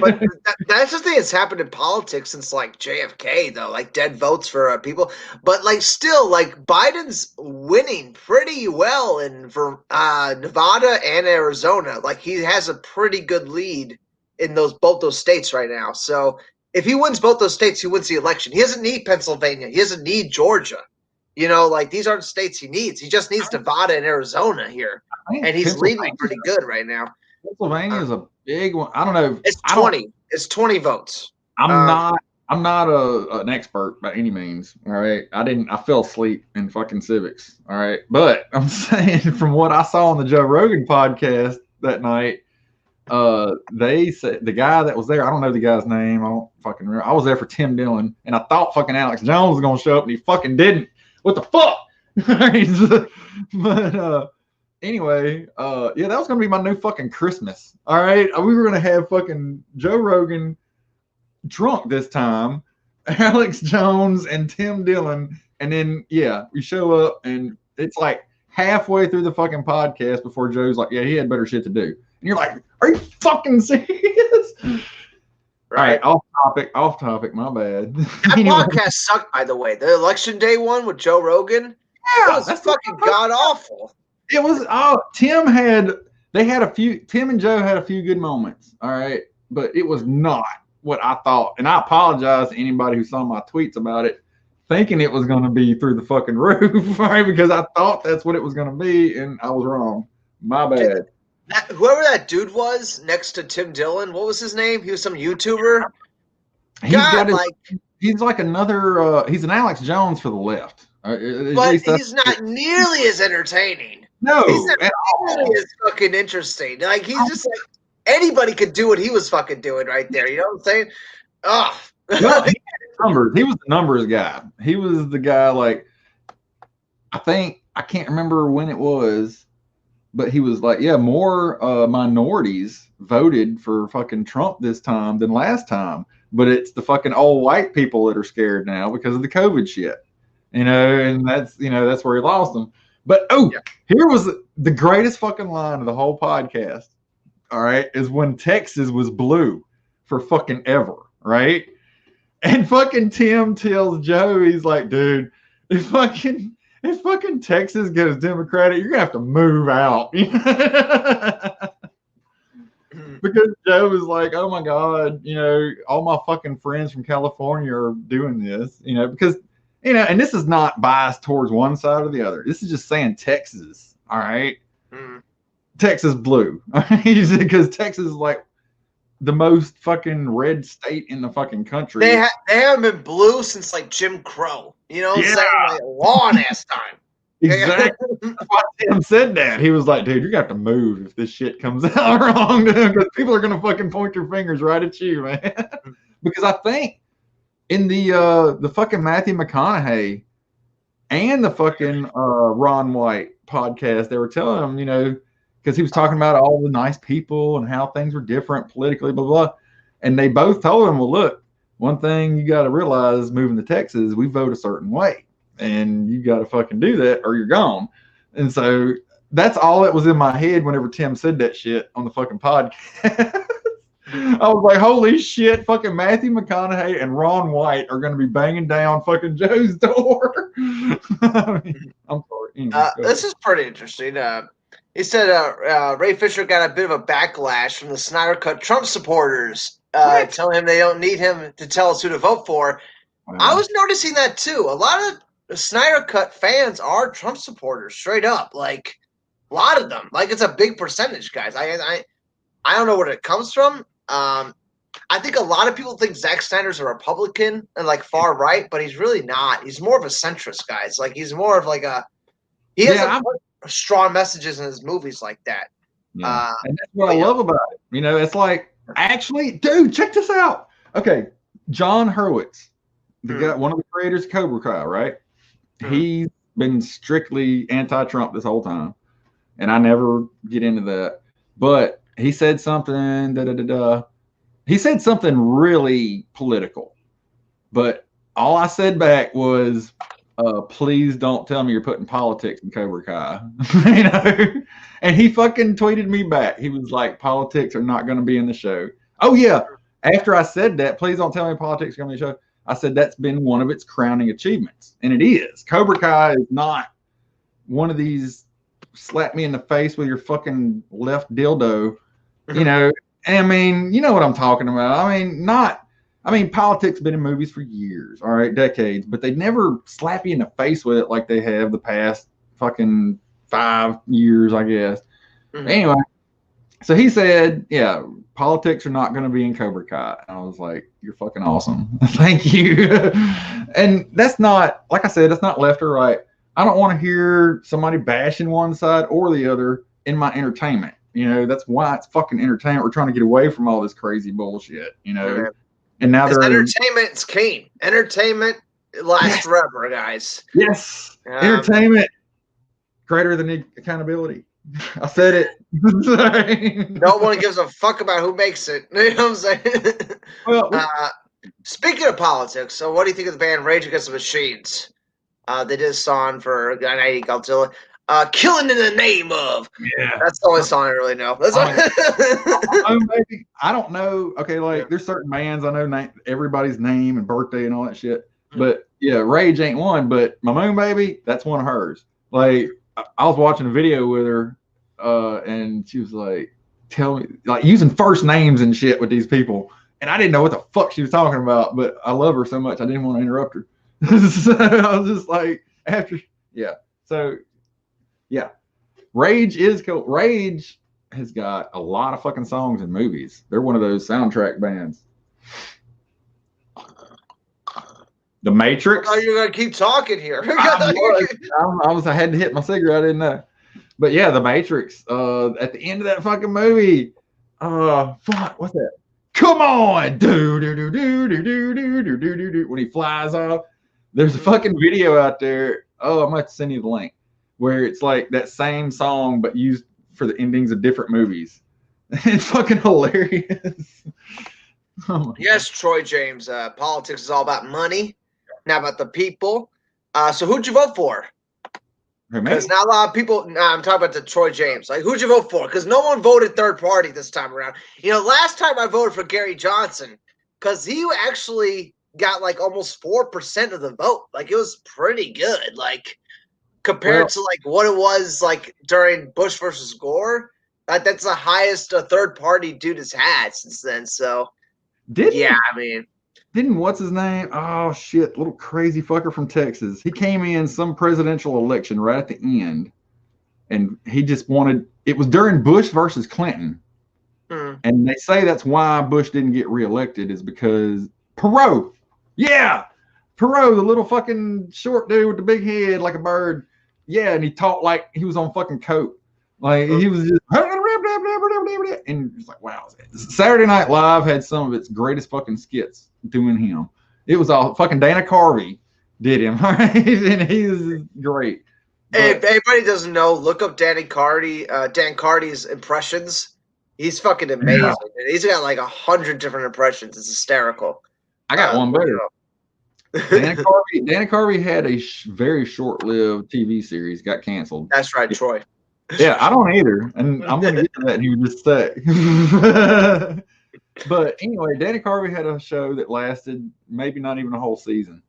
But that's the thing that's happened in politics since like JFK, though, like dead votes for people. But like still, like Biden's winning pretty well in Nevada and Arizona. Like he has a pretty good lead in both those states right now. So if he wins both those states, he wins the election. He doesn't need Pennsylvania. He doesn't need Georgia. You know, like these aren't states he needs. He just needs Nevada and Arizona here, and he's leading pretty good right now. Pennsylvania is a big one. I don't know. It's 20. It's 20 votes. I'm not an expert by any means. All right, I fell asleep in fucking civics. All right, but I'm saying from what I saw on the Joe Rogan podcast that night, they said the guy that was there, I don't know the guy's name. I don't fucking remember. I was there for Tim Dillon, and I thought fucking Alex Jones was gonna show up, and he fucking didn't. What the fuck? But anyway, yeah, that was gonna be my new fucking Christmas. All right, we were gonna have fucking Joe Rogan drunk this time, Alex Jones and Tim Dillon, and then yeah, we show up and it's like halfway through the fucking podcast before Joe's like, yeah, he had better shit to do, and you're like, are you fucking serious? Right, off topic, my bad. That podcast sucked, by the way. The election day one with Joe Rogan, that was fucking god awful. It was. Tim and Joe had a few good moments, all right, but it was not what I thought. And I apologize to anybody who saw my tweets about it, thinking it was going to be through the fucking roof, right? Because I thought that's what it was going to be, and I was wrong. My bad. Whoever that dude was next to Tim Dillon, what was his name? He was some YouTuber. He's like another. He's an Alex Jones for the left. But he's not nearly as entertaining. No, he's not nearly as fucking interesting. Like he's just like anybody could do what he was fucking doing right there. You know what I'm saying? Oh, numbers. He was the numbers guy. He was the guy. Like I can't remember when it was. but he was like, yeah, more minorities voted for fucking Trump this time than last time. But it's the fucking old white people that are scared now because of the COVID shit. And that's where he lost them. But here was the greatest fucking line of the whole podcast. All right, is when Texas was blue for fucking ever, right? And fucking Tim tells Joe, he's like, dude, if fucking Texas goes Democratic, you're gonna have to move out. Because Joe was like, oh my God, all my fucking friends from California are doing this, because, and this is not biased towards one side or the other. This is just saying Texas, all right? Texas blue. Because Texas is like the most fucking red state in the fucking country. They haven't been blue since like Jim Crow. You know what I'm saying? Like long ass time. Exactly. That's why Tim said that. He was like, dude, you're gonna have to move if this shit comes out wrong, because people are gonna fucking point their fingers right at you, man. Because I think in the fucking Matthew McConaughey and the fucking Ron White podcast, they were telling him, because he was talking about all the nice people and how things were different politically, blah, blah. And they both told him, well, look, one thing you got to realize moving to Texas, we vote a certain way. And you got to fucking do that or you're gone. And so that's all that was in my head whenever Tim said that shit on the fucking podcast. I was like, holy shit, fucking Matthew McConaughey and Ron White are going to be banging down fucking Joe's door. I'm sorry. Anyway, this is pretty interesting. He said Ray Fisher got a bit of a backlash from the Snyder Cut Trump supporters, telling him they don't need him to tell us who to vote for. Wow. I was noticing that too. A lot of the Snyder Cut fans are Trump supporters, straight up. Like a lot of them. Like it's a big percentage, guys. I don't know where it comes from. I think a lot of people think Zack Snyder's a Republican and like far right, but he's really not. He's more of a centrist, guys. Like he's more of like he has strong messages in his movies like that. Yeah. And that's what I love about it. It's like, actually, dude, check this out. Okay, John Hurwitz, the guy, one of the creators of Cobra Kai, right? He's been strictly anti-Trump this whole time, and I never get into that. But he said something, he said something really political, but all I said back was, please don't tell me you're putting politics in Cobra Kai. And he fucking tweeted me back. He was like, politics are not going to be in the show. Oh yeah. After I said that, please don't tell me politics are going to be in the show, I said that's been one of its crowning achievements. And it is. Cobra Kai is not one of these slap me in the face with your fucking left dildo, I mean, you know what I'm talking about. I mean, politics been in movies for years, all right, decades, but they never slap you in the face with it like they have the past fucking 5 years, I guess. Anyway, so he said, yeah, politics are not going to be in Cobra Kai. And I was like, you're fucking awesome. Thank you. And that's not, like I said, that's not left or right. I don't want to hear somebody bashing one side or the other in my entertainment. That's why it's fucking entertainment. We're trying to get away from all this crazy bullshit, And now entertainment's king. Entertainment lasts forever, guys. Yes. Entertainment greater than accountability. I said it. No one gives a fuck about who makes it. You know what I'm saying? Well, speaking of politics, so what do you think of the band Rage Against the Machines? They did a song for 980 Godzilla. Killing in the name of. Yeah. That's the only song I really know. That's I don't know. Okay, like there's certain bands I know everybody's name and birthday and all that shit. But yeah, Rage ain't one. But My Moon Baby, that's one of hers. Like I was watching a video with her, and she was like, "Tell me," like using first names and shit with these people, and I didn't know what the fuck she was talking about. But I love her so much, I didn't want to interrupt her. So I was just like, yeah, Rage is cool. Rage has got a lot of fucking songs in movies. They're one of those soundtrack bands. The Matrix. Oh, you're gonna keep talking here. I had to hit my cigarette. I didn't know. But yeah, The Matrix. At the end of that fucking movie, fuck, what's that? Come on, when he flies off. There's a fucking video out there. Oh, I might send you the link where it's like that same song but used for the endings of different movies. It's fucking hilarious. Oh yes, Troy James. Politics is all about money, not about the people. So who'd you vote for? Because not a lot of people. I'm talking about the Troy James. Like, who'd you vote for? Because no one voted third party this time around. Last time I voted for Gary Johnson because he actually got like almost 4% of the vote. Like, it was pretty good. Like, compared to like what it was like during Bush versus Gore. That's the highest a third party dude has had since then. So, didn't what's his name? Oh shit, little crazy fucker from Texas. He came in some presidential election right at the end, and he just wanted. It was during Bush versus Clinton, and they say that's why Bush didn't get reelected is because Perot, Perot, the little fucking short dude with the big head like a bird, and he talked like he was on fucking coke, like he was just. And it's like, wow. Saturday Night Live had some of its greatest fucking skits doing him. It was all fucking Dana Carvey did him, right? And he was great. Hey, if anybody doesn't know, look up Dan Carvey's impressions. He's fucking amazing. Yeah. He's got like 100 different impressions. It's hysterical. I got one better. Dana Carvey had a very short-lived TV series, got canceled. That's right, Troy. Yeah, I don't either, and I'm going to get to that. And he would just say. But anyway, Dana Carvey had a show that lasted maybe not even a whole season,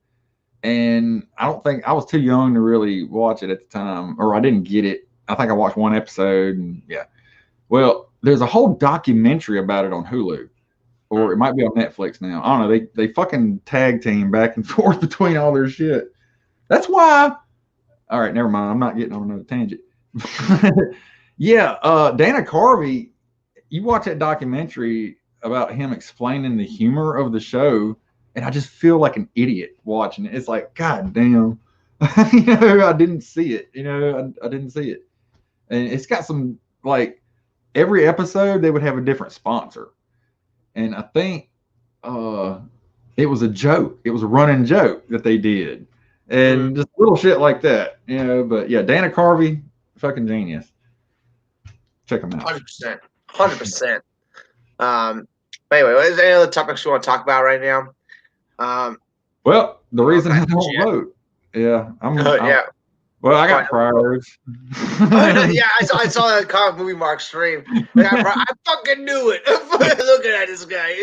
and I was too young to really watch it at the time, or I didn't get it. I think I watched one episode, and well, there's a whole documentary about it on Hulu, or it might be on Netflix now. I don't know. They fucking tag team back and forth between all their shit. That's why. All right, never mind. I'm not getting on another tangent. Dana Carvey, you watch that documentary about him explaining the humor of the show, and I just feel like an idiot watching it. It's like, God damn, I didn't see it. I didn't see it. And it's got some, like, every episode they would have a different sponsor, and I think it was a joke. It was a running joke that they did, and just little shit like that. But yeah, Dana Carvey. Fucking genius. Check them out. 100%. Anyway, what is any other topics you want to talk about right now? Well, the reason I don't vote. Yeah, well, I got priors. I saw that comic movie Mark stream. I fucking knew it. Looking at this guy.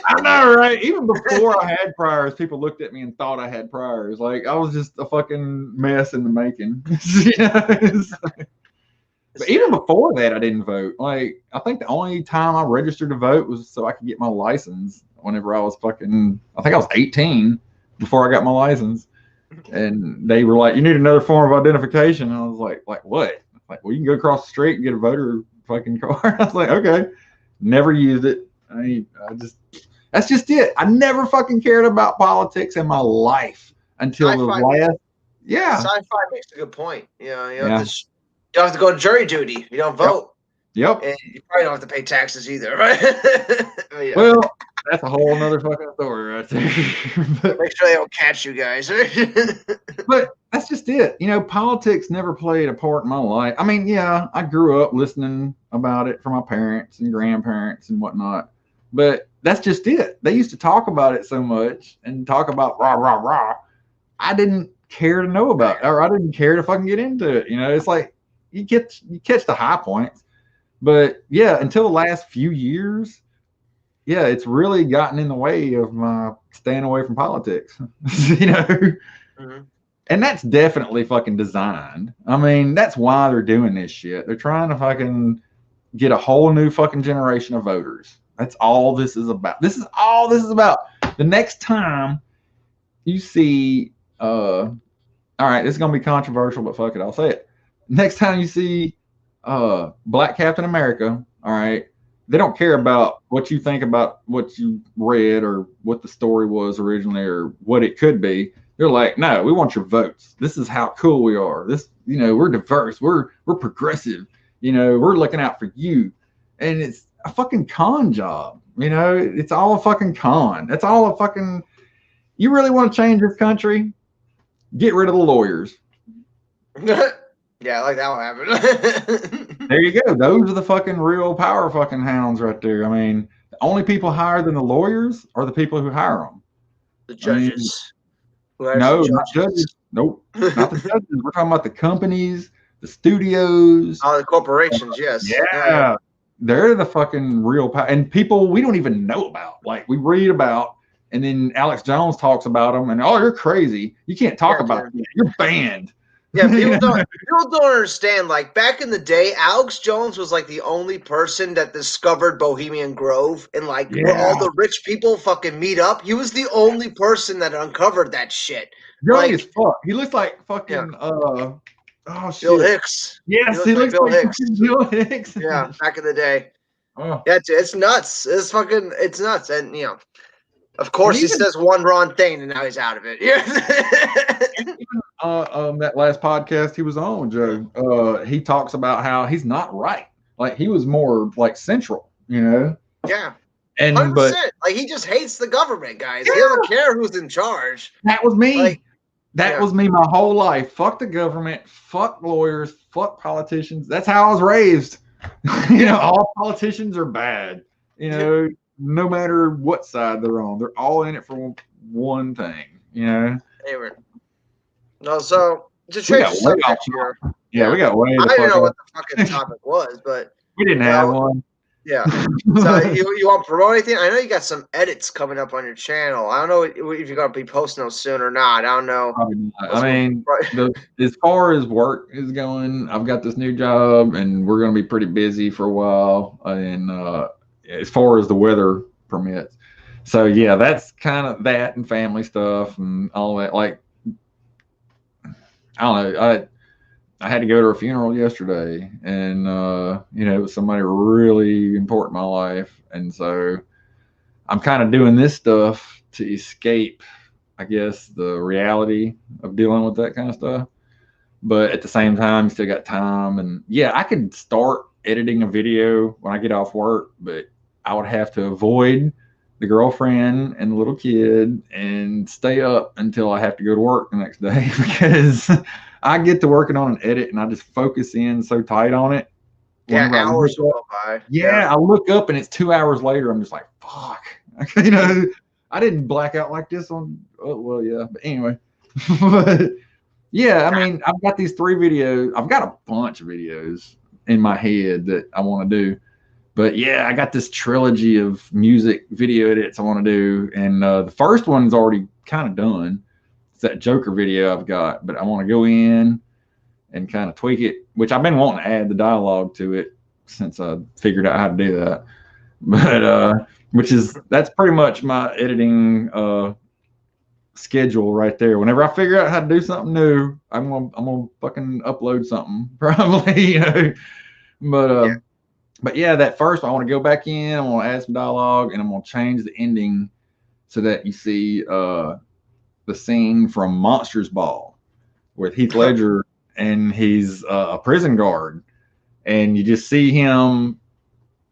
I know, right? Even before I had priors, people looked at me and thought I had priors. Like, I was just a fucking mess in the making. But even before that, I didn't vote. Like, I think the only time I registered to vote was so I could get my license whenever I was I think I was 18 before I got my license. And they were like, you need another form of identification. And I was like what? Like, well, you can go across the street and get a voter fucking card. I was like, okay. Never used it. That's just it. I never fucking cared about politics in my life until the last. Yeah. Sci-fi makes a good point. You don't have to go to jury duty. You don't vote. Yep. And you probably don't have to pay taxes either, right? Well, that's a whole nother fucking story right there. Make sure they don't catch you guys. But that's just it. Politics never played a part in my life. I mean, I grew up listening about it from my parents and grandparents and whatnot. But that's just it. They used to talk about it so much and talk about rah, rah, rah. I didn't care to know about it, or I didn't care to fucking get into it. It's like you catch the high points. But until the last few years, it's really gotten in the way of my staying away from politics. And that's definitely fucking designed. I mean, that's why they're doing this shit. They're trying to fucking get a whole new fucking generation of voters. That's all this is about. This is all this is about. The next time you see, all right, this is going to be controversial, but fuck it, I'll say it. Next time you see Black Captain America, all right, they don't care about what you think about what you read or what the story was originally or what it could be. They're like, no, we want your votes. This is how cool we are. This, we're diverse. We're progressive. We're looking out for you. And it's a fucking con job. It's all a fucking con. That's all a fucking. You really want to change this country? Get rid of the lawyers. Yeah, I like that one happened. There you go. Those are the fucking real power fucking hounds right there. I mean, the only people higher than the lawyers are the people who hire them. The I mean, judges. Who hires no, the not judges. judges? Nope, not the judges. We're talking about the companies, the studios. Oh, the corporations, yes. Yeah. Yeah, they're the fucking real power. And people we don't even know about. Like, we read about, and then Alex Jones talks about them, and oh, you're crazy. You can't talk about it. You're banned. Yeah, people don't understand. Like, back in the day, Alex Jones was like the only person that discovered Bohemian Grove and like where all the rich people fucking meet up. He was the only person that uncovered that shit. Young as fuck. He looks like fucking oh shit. Bill Hicks. Yes, he looks like Bill Hicks. Yeah, back in the day. Oh. Yeah, it's nuts. It's nuts. And of course, he says one wrong thing, and now he's out of it. Yeah. That last podcast he was on, Joe, he talks about how he's not right. Like, he was more like central, Yeah. And 100%. Like, he just hates the government, guys. Yeah. He doesn't care who's in charge. That was me. Like, that was me my whole life. Fuck the government. Fuck lawyers. Fuck politicians. That's how I was raised. All politicians are bad. No matter what side they're on, they're all in it for one thing. Anyway. No, so to change the subject here. Yeah, we got way. I didn't know what the fucking topic was, but we didn't have one. Yeah. So you want to promote anything? I know you got some edits coming up on your channel. I don't know if you're going to be posting those soon or not. I don't know. I mean, as far as work is going, I've got this new job, and we're going to be pretty busy for a while. And as far as the weather permits, so yeah, that's kind of that, and family stuff and all that. Like, I don't know. I had to go to a funeral yesterday, and it was somebody really important in my life, and so I'm kind of doing this stuff to escape, I guess, the reality of dealing with that kind of stuff. But at the same time, you still got time, and yeah, I could start editing a video when I get off work, but I would have to avoid the girlfriend and the little kid and stay up until I have to go to work the next day, because I get to working on an edit and I just focus in so tight on it. Yeah, hours will go by. Yeah, I look up and it's 2 hours later. I'm just like, fuck. I didn't black out like this on. Oh, well, yeah, but anyway. But yeah, I mean, I've got these 3 videos. I've got a bunch of videos in my head that I want to do. But yeah, I got this trilogy of music video edits I want to do, and the first one's already kind of done. It's that Joker video I've got, but I want to go in and kind of tweak it, which I've been wanting to add the dialogue to it since I figured out how to do that. But that's pretty much my editing schedule right there. Whenever I figure out how to do something new, I'm gonna fucking upload something probably, But yeah, that first one, I want to go back in, I want to add some dialogue, and I'm going to change the ending so that you see the scene from Monsters Ball with Heath Ledger, and he's a prison guard, and you just see him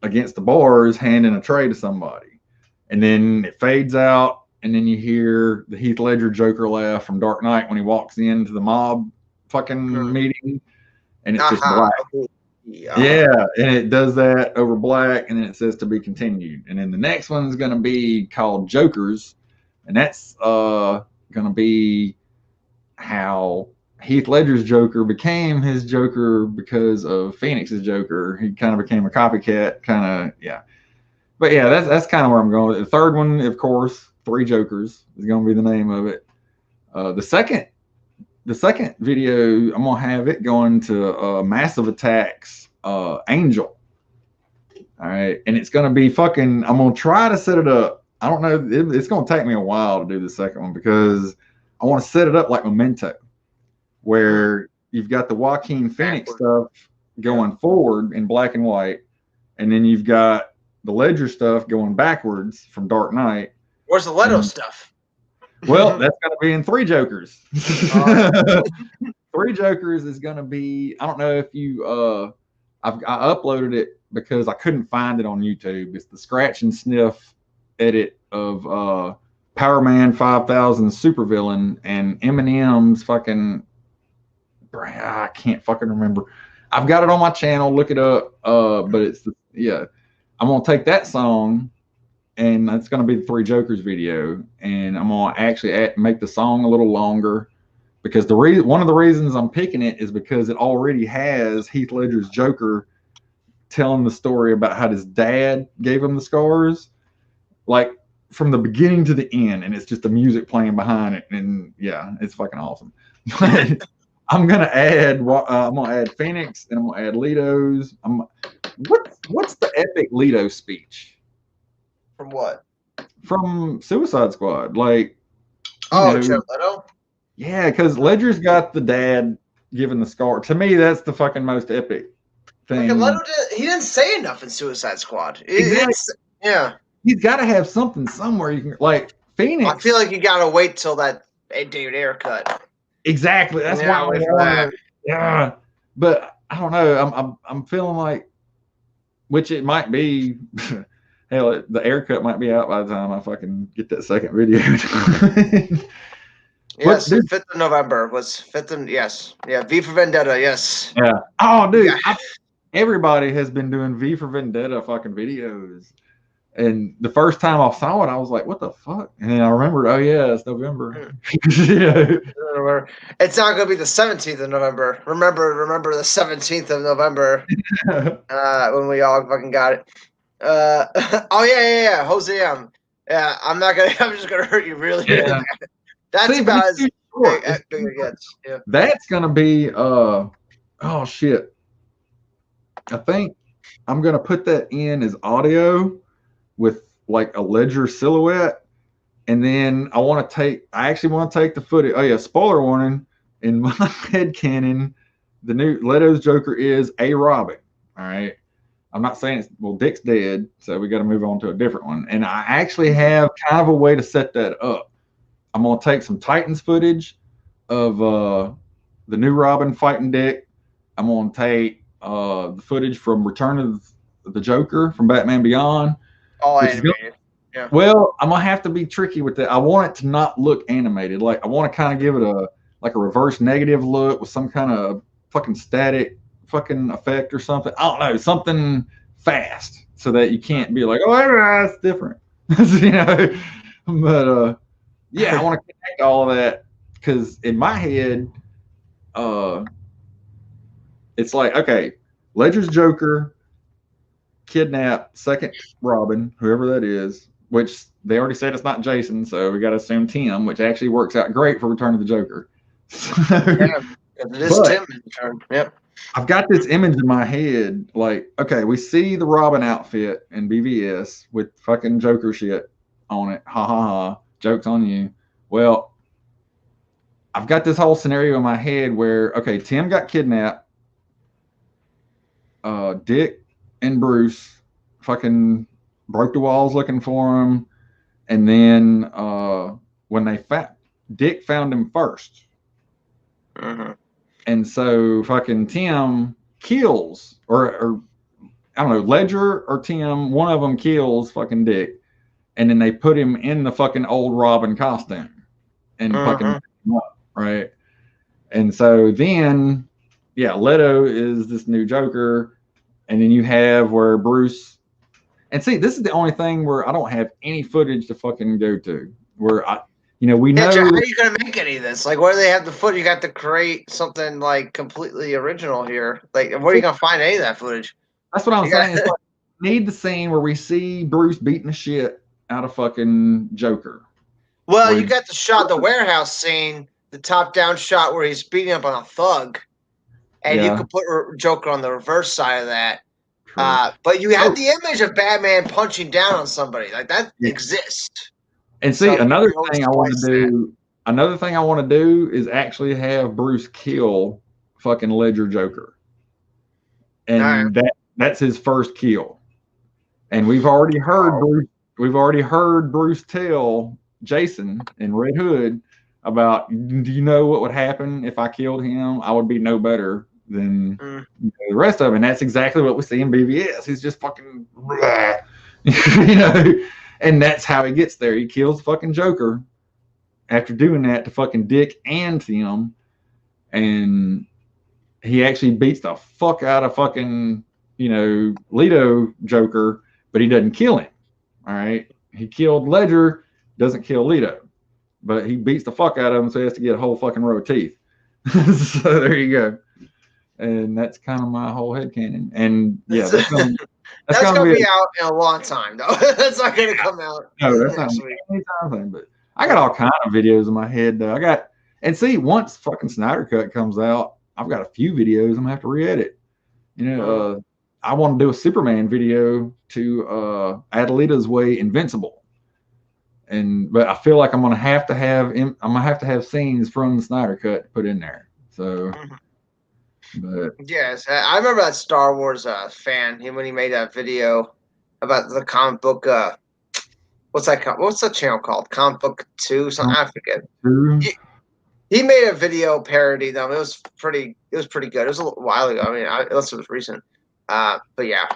against the bars handing a tray to somebody, and then it fades out, and then you hear the Heath Ledger Joker laugh from Dark Knight when he walks into the mob fucking meeting, and it's just black. Yeah, and it does that over black, and then it says to be continued. And then the next one's going to be called Jokers, and that's going to be how Heath Ledger's Joker became his Joker because of Phoenix's Joker. He kind of became a copycat, yeah. But yeah, that's kind of where I'm going. The third one, of course, 3 Jokers is going to be the name of it. The second video, I'm gonna have it going to Massive Attacks Angel. All right, and it's gonna be fucking. I'm gonna try to set it up. I don't know. It's gonna take me a while to do the second one because I want to set it up like Memento, where you've got the Joaquin Phoenix stuff going forward in black and white, and then you've got the Ledger stuff going backwards from Dark Knight. Where's the Leto stuff? Well, that's going to be in 3 Jokers. 3 Jokers is going to be, I don't know if you, I uploaded it because I couldn't find it on YouTube. It's the scratch and sniff edit of Power Man 5000 Supervillain and Eminem's fucking, I can't fucking remember. I've got it on my channel. Look it up. But it's I'm gonna take that song, and it's gonna be the Three Jokers video, and I'm gonna actually make the song a little longer, because one of the reasons I'm picking it is because it already has Heath Ledger's Joker telling the story about how his dad gave him the scars, like from the beginning to the end, and it's just the music playing behind it, and yeah, it's fucking awesome. But I'm gonna add Phoenix, and I'm gonna add Lito's. What's the epic Leto speech? From what? From Suicide Squad, like. Jared Leto. Yeah, because Ledger's got the dad giving the scar. To me, that's the fucking most epic thing. Leto he didn't say enough in Suicide Squad. Exactly. Yeah. He's got to have something somewhere you can, like Phoenix. I feel like you gotta wait till that David Ayer cut. Exactly. That's why I want. Yeah, but I don't know. I'm feeling like, which it might be. Hell, the Ayer cut might be out by the time I fucking get that second video. Yes, 5th of November was 5th and yes. Yeah, V for Vendetta, yes. Yeah. Oh, dude. Yeah. Everybody has been doing V for Vendetta fucking videos. And the first time I saw it, I was like, what the fuck? And then I remembered, oh, yeah, it's November. Yeah. It's not going to be the 17th of November. Remember the 17th of November when we all fucking got it. Oh, yeah. Jose M. Yeah, I'm just going to hurt you really bad. That's about as big it gets. Yeah. That's going to be, oh, shit. I think I'm going to put that in as audio with like a Ledger silhouette. And then I actually want to take the footage. Oh, yeah, spoiler warning. In my headcanon, the new Leto's Joker is a Robin. All right. I'm not saying Dick's dead, so we got to move on to a different one. And I actually have kind of a way to set that up. I'm going to take some Titans footage of the new Robin fighting Dick. I'm going to take the footage from Return of the Joker from Batman Beyond. All animated. Yeah. Well, I'm going to have to be tricky with it. I want it to not look animated. Like, I want to kind of give it a reverse negative look with some kind of fucking static fucking effect or something. I don't know, something fast so that you can't be like, oh, that's different. But yeah, I want to connect all of that, because in my head, it's like, okay, Ledger's Joker kidnap second Robin, whoever that is, which they already said it's not Jason, so we got to assume Tim, which actually works out great for Return of the Joker. Yeah, it is Tim in Return. Yep. I've got this image in my head, like, okay, we see the Robin outfit in BVS with fucking Joker shit on it. Ha ha ha. Joke's on you. Well, I've got this whole scenario in my head where, okay, Tim got kidnapped. Dick and Bruce fucking broke the walls looking for him. And then when Dick found him first. Uh-huh. And so fucking Tim kills, or I don't know, Ledger or Tim, one of them kills fucking Dick. And then they put him in the fucking old Robin costume and fucking him up, right? And so then, yeah, Leto is this new Joker. And then you have where Bruce, and see, this is the only thing where I don't have any footage to fucking go to, where we know. How are you going to make any of this? Like, where do they have the footage? You got to create something like completely original here. Like, where are you going to find any of that footage? That's what I'm saying. It's like, we need the scene where we see Bruce beating the shit out of fucking Joker. Well, you got the warehouse scene, the top-down shot where he's beating up on a thug, and you could put Joker on the reverse side of that. But you have the image of Batman punching down on somebody. Like, that exists. And see, another thing I want to do is actually have Bruce kill fucking Ledger Joker. And that's his first kill. And we've already heard Bruce tell Jason in Red Hood about, do you know what would happen if I killed him? I would be no better than the rest of them. And that's exactly what we see in BVS. He's just fucking and that's how he gets there. He kills fucking Joker after doing that to fucking Dick and Tim. And he actually beats the fuck out of fucking, Leto Joker, but he doesn't kill him. All right. He killed Ledger, doesn't kill Leto, but he beats the fuck out of him, so he has to get a whole fucking row of teeth. So there you go. And that's kind of my whole headcanon. And yeah, that's gonna be out in a long time though. That's not gonna come out. No, that's not anytime thing. But I got all kind of videos in my head though. Once fucking Snyder Cut comes out, I've got a few videos I'm gonna have to re-edit. I want to do a Superman video to Adelita's Way Invincible. But I feel like I'm gonna have to have scenes from the Snyder Cut to put in there. So but yes, I remember that Star Wars fan when he made that video about the comic book. What's that called? What's the channel called? Comic Book 2? Something I forget. He made a video parody though. It was pretty good. It was a little while ago. I mean, unless it was recent. But yeah.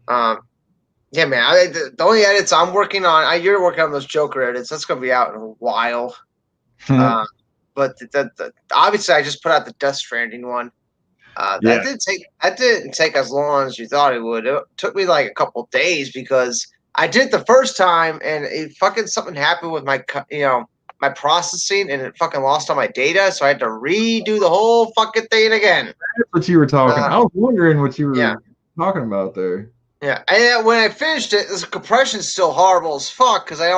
Yeah, man. The only edits I'm working on, you're working on those Joker edits. That's gonna be out in a while. But obviously, I just put out the Death Stranding one. That didn't take as long as you thought it would. It took me like a couple days because I did it the first time and something happened with my my processing and it fucking lost all my data, so I had to redo the whole fucking thing again. That's what you were talking. I was wondering what you were talking about there. Yeah, and when I finished it, the compression's still horrible as fuck because I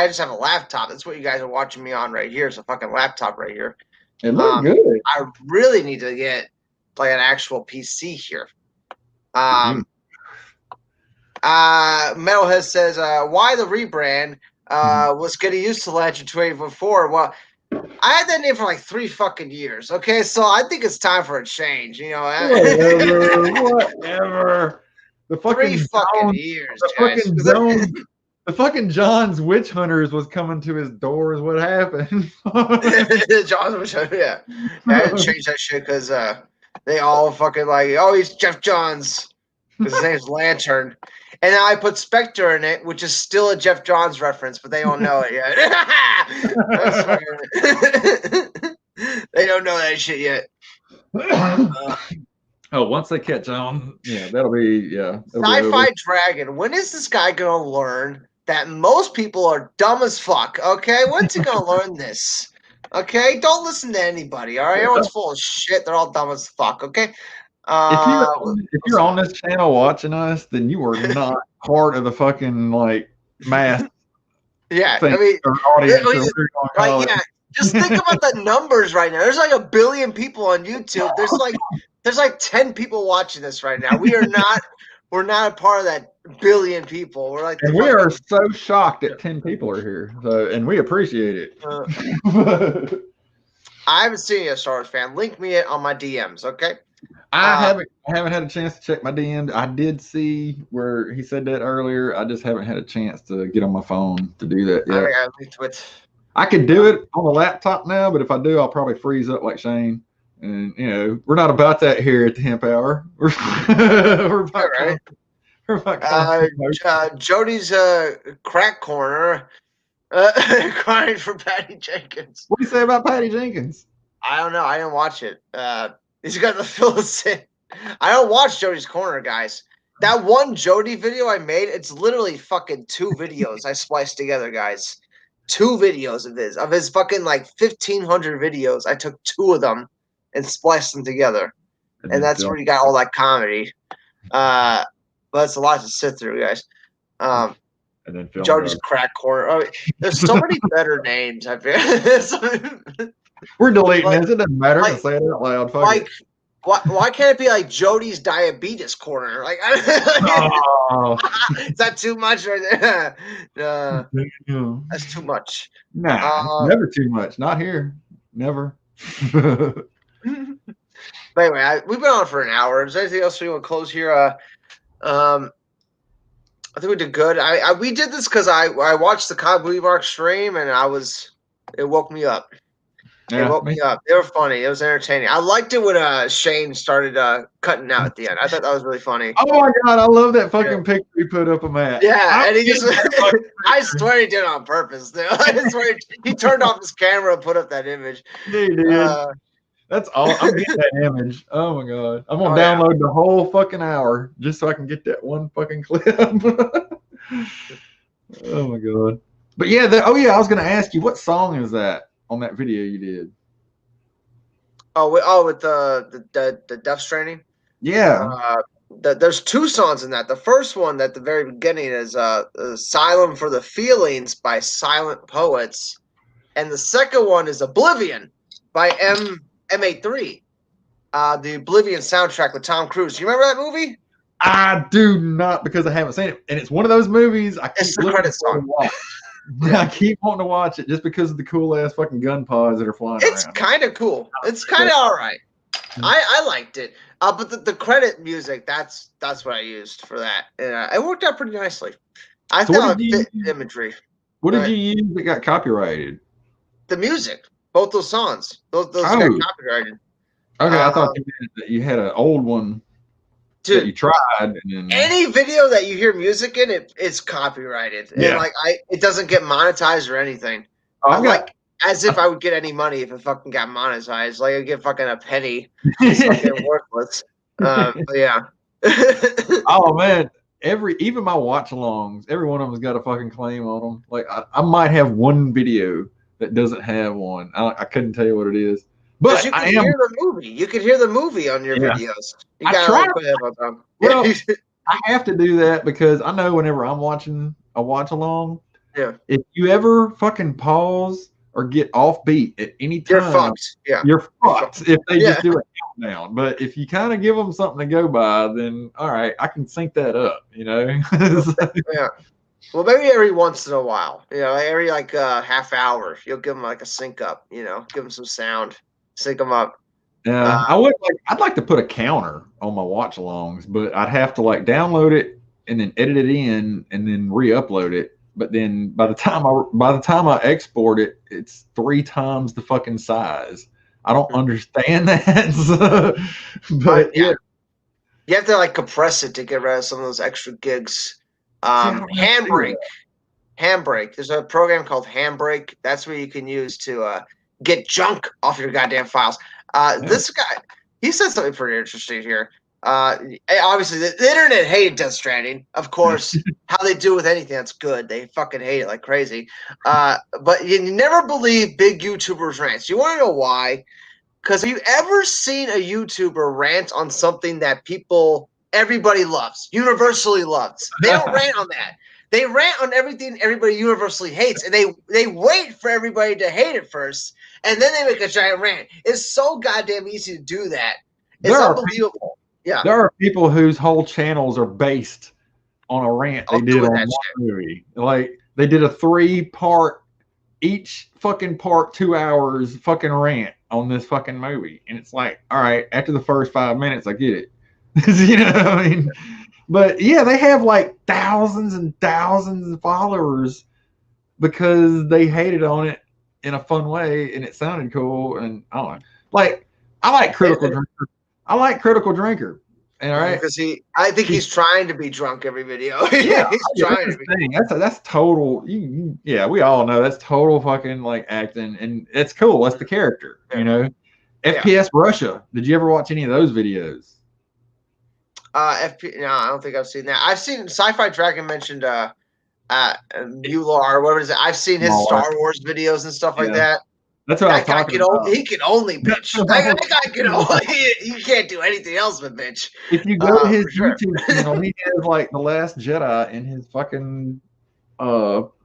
just have a laptop. That's what you guys are watching me on right here. It's a fucking laptop right here. It looks good. I really need to get like an actual PC here. Metalhead says, why the rebrand? Was getting used to Legend 2024. Well, I had that name for like 3 fucking years. Okay, so I think it's time for a change. Whatever. The fucking 3 fucking years. The fucking John's Witch Hunters was coming to his door. Is what happened. John's Witch Hunters, yeah. I had to change that shit because they all fucking like, oh, he's Jeff Johns. His name's Lantern. And now I put Spectre in it, which is still a Jeff Johns reference, but they don't know it yet. They don't know that shit yet. Once they catch on, that'll be Sci-Fi Dragon. When is this guy gonna learn that most people are dumb as fuck? Okay, when's he gonna learn this? Okay, don't listen to anybody. All right, everyone's full of shit. They're all dumb as fuck. Okay. If you're on this channel watching us, then you are not part of the fucking mass. Yeah, I mean, audience. Just think about the numbers right now. There's like 1 billion people on YouTube. There's like 10 people watching this right now. We're not a part of that billion people. We're like, and we are so shocked that 10 people are here. So, and we appreciate it. I haven't seen you, a Star Wars fan. Link me on my DMs, okay? I haven't had a chance to check my DMs. I did see where he said that earlier. I just haven't had a chance to get on my phone to do that yet. I could do it on the laptop now, but if I do, I'll probably freeze up like Shane. And we're not about that here at the Hemp Hour. We're about Jody's crack corner crying for Patty Jenkins. What do you say about Patty Jenkins? I don't know. I didn't watch it. He's got the Phyllis in. I don't watch Jody's Corner, guys. That one Jody video I made, it's literally fucking 2 videos I spliced together, guys. 2 videos of his fucking 1,500 videos. I took 2 of them and spliced them together. And that's where you got all that comedy. But it's a lot to sit through, guys. And then Jody's Crack Corner. Oh, there's so many better names. I feel. We're deleting this. It doesn't matter to say it out loud. Why can't it be like Jody's Diabetes Corner? Is that too much right there? That's too much. Nah, never too much. Not here. Never. But anyway, we've been on for an hour. Is there anything else we want to close here? I think we did good. We did this because I watched the Cobb Movie Mark stream and it woke me up. It woke me up. They were funny. It was entertaining. I liked it when Shane started cutting out at the end. I thought that was really funny. Oh my god, I love that fucking picture he put up of Matt. Yeah, and he just I swear he did it on purpose. I swear he turned off his camera and put up that image. Yeah, he did. That's all. I'm getting that image. Oh my god. I'm gonna yeah. download the whole fucking hour just so I can get that one fucking clip. Oh my god. But yeah, oh yeah, I was gonna ask you, what song is that on that video you did? With the Death Stranding. Yeah. There's two songs in that. The first one at the very beginning is "Asylum for the Feelings" by Silent Poets, and the second one is "Oblivion" by M83. The Oblivion soundtrack with Tom Cruise. You remember that movie? I do not, because I haven't seen it, and it's one of those movies I keep It's the looking credit for to song. watch. Yeah. I keep wanting to watch it just because of the cool ass fucking gun pods that are flying It's around. kind of cool. It's kind of all right. I liked it. But the credit music, that's what I used for that. And it worked out pretty nicely. I thought it fit imagery. What did you use that got copyrighted? The music. Both those songs. Those got copyrighted. Okay, I thought you had an old one that you tried. And then... Any video that you hear music in, it's copyrighted. Yeah. And it doesn't get monetized or anything. As if I would get any money if it fucking got monetized. Like I get fucking a penny. It's fucking worthless. Yeah. Oh man, even my watch-alongs, every one of them's got a fucking claim on them. Like I might have one video that doesn't have one. I couldn't tell you what it is. But you can hear the movie. You can hear the movie on your videos. You Well, I have to do that because I know whenever I'm watching a watch-along, if you ever fucking pause or get off beat at any time, you're fucked. Yeah, you're fucked if they just do a countdown. But if you kind of give them something to go by, then all right, I can sync that up. Yeah. Well, maybe every once in a while, every half hour, you'll give them like a sync up. Give them some sound, sync them up. Yeah, I'd like to put a counter on my watch-alongs, but I'd have to download it and then edit it in and then re-upload it. But then by the time I export it, it's 3 times the fucking size. I don't understand that. But you have to compress it to get rid of some of those extra gigs. Handbrake. There's a program called Handbrake. That's where you can use to get junk off your goddamn files. This guy, he said something pretty interesting here. Obviously, the internet hated Death Stranding. Of course, how they do with anything that's good, they fucking hate it like crazy. But you never believe big YouTubers rants. You want to know why? Because have you ever seen a YouTuber rant on something that everybody loves, universally loves? They don't rant on that. They rant on everything everybody universally hates, and they wait for everybody to hate it first, and then they make a giant rant. It's so goddamn easy to do that. It's unbelievable. There are people whose whole channels are based on a rant they did on one movie. Like they did a 3-part, each fucking part 2 hours fucking rant on this fucking movie, and it's like, all right, after the first 5 minutes, I get it. You know what I mean? But yeah, they have thousands and thousands of followers because they hated on it in a fun way and it sounded cool. And I don't know. I like Critical Drinker. I like Critical Drinker. All right. Because I think he's trying to be drunk every video. Yeah, he's trying to be. That's total. Yeah, we all know that's total fucking acting, and it's cool. That's the character, FPS Russia. Did you ever watch any of those videos? No, I don't think I've seen that. I've seen Sci-Fi Dragon mentioned Mular, whatever it is. I've seen his Star Wars videos and stuff like that. That's what I was talking about. He can only bitch. That guy can only. He can't do anything else but bitch. If you go to his YouTube channel, he has The Last Jedi in his fucking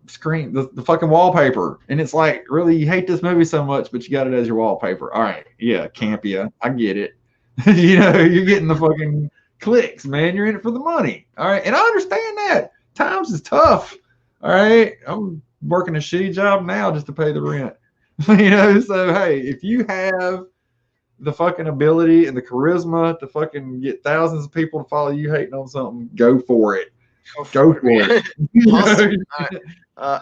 screen, the fucking wallpaper, and it's really, you hate this movie so much, but you got it as your wallpaper. All right, yeah, Campia, I get it. You're getting the fucking clicks, man. You're in it for the money. All right, and I understand that times is tough. All right, I'm working a shitty job now just to pay the rent. So hey, if you have the fucking ability and the charisma to fucking get thousands of people to follow you hating on something, go for it. Go for it. Awesome.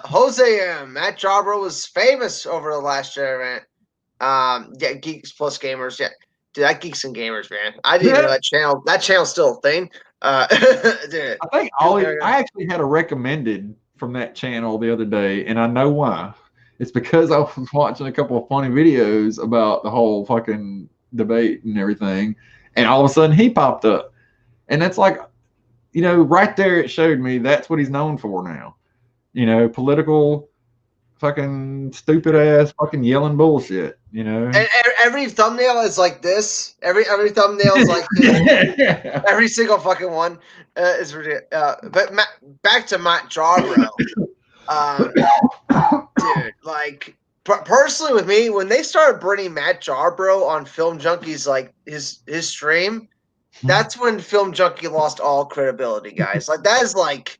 Jose M. Matt Jarbro was famous over the last year event. Geeks Plus Gamers. Yeah, dude, that Geeks and Gamers, man. I didn't know that channel. That channel's still a thing. Dude, I think I actually had a recommended from that channel the other day, and I know why. It's because I was watching a couple of funny videos about the whole fucking debate and everything, and all of a sudden he popped up, and that's like, you know, right there it showed me that's what he's known for now. You know, political, fucking stupid ass, fucking yelling bullshit. You know, And every thumbnail is like this. Every thumbnail is like this. Every single fucking one is ridiculous. But back to Matt Jarbro, dude. Like personally, with me, when they started bringing Matt Jarbro on Film Junkies, like his stream, that's when Film Junkie lost all credibility, guys. Like that is like.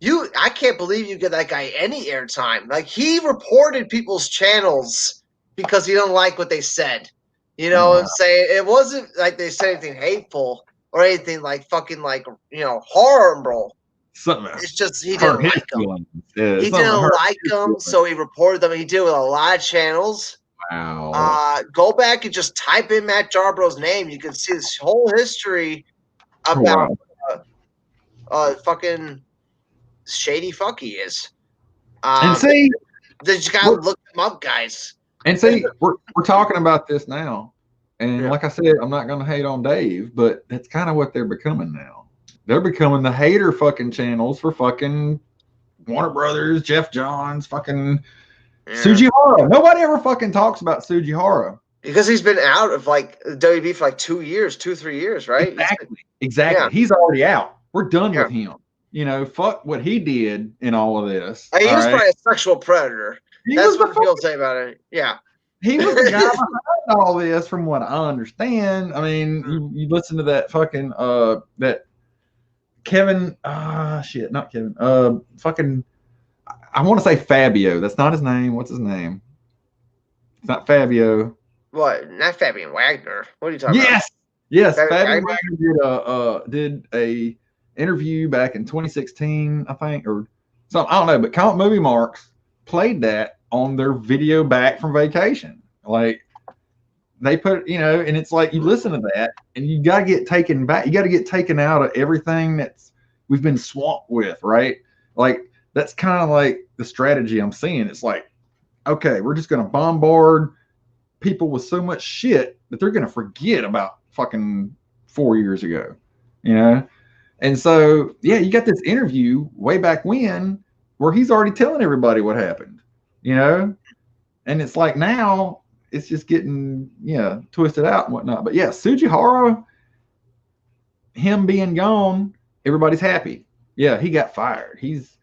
I can't believe you get that guy any airtime. Like he reported people's channels because he don't like what they said. You know what I'm saying? It wasn't like they said anything hateful or anything like fucking like, you know, horrible. It's just he didn't like them. Yeah, he didn't like them, so he reported them. He did with a lot of channels. Wow. Go back and just type in Matt Jarbro's name. You can see this whole history about fucking shady fuck he is. And see, they just gotta look them up, guys. And see, we're talking about this now, and like I said, I'm not gonna hate on Dave, but that's kind of what they're becoming now. They're becoming the hater fucking channels for fucking Warner Brothers, Jeff Johns, fucking Sujihara. Nobody ever fucking talks about Sujihara because he's been out of like WB for like 3 years, right? Exactly. He's already out. We're done with him. You know, fuck what he did in all of this. He was probably a sexual predator. That's what people say about it. Yeah. He was the guy behind all this, from what I understand. I mean, you listen to that fucking that Kevin not Kevin. Fucking I want to say Fabio. That's not his name. What's his name? It's not Fabio. What? Not Fabian Wagner. What are you talking about? Yes. Fabian Wagner did a interview back in 2016, I think, or something. I don't know, but Comic Movie Marks played that on their video back from vacation. Like they put, you know, and it's like you listen to that and you got to get taken back. You got to get taken out of everything that's we've been swamped with, right? Like that's kind of like the strategy I'm seeing. It's like, okay, we're just going to bombard people with so much shit that they're going to forget about fucking 4 years ago, you know? And so, yeah, you got this interview way back when where he's already telling everybody what happened, you know? And it's like now it's just getting, twisted out and whatnot. But yeah, Sujihara, him being gone, everybody's happy. Yeah, he got fired. He's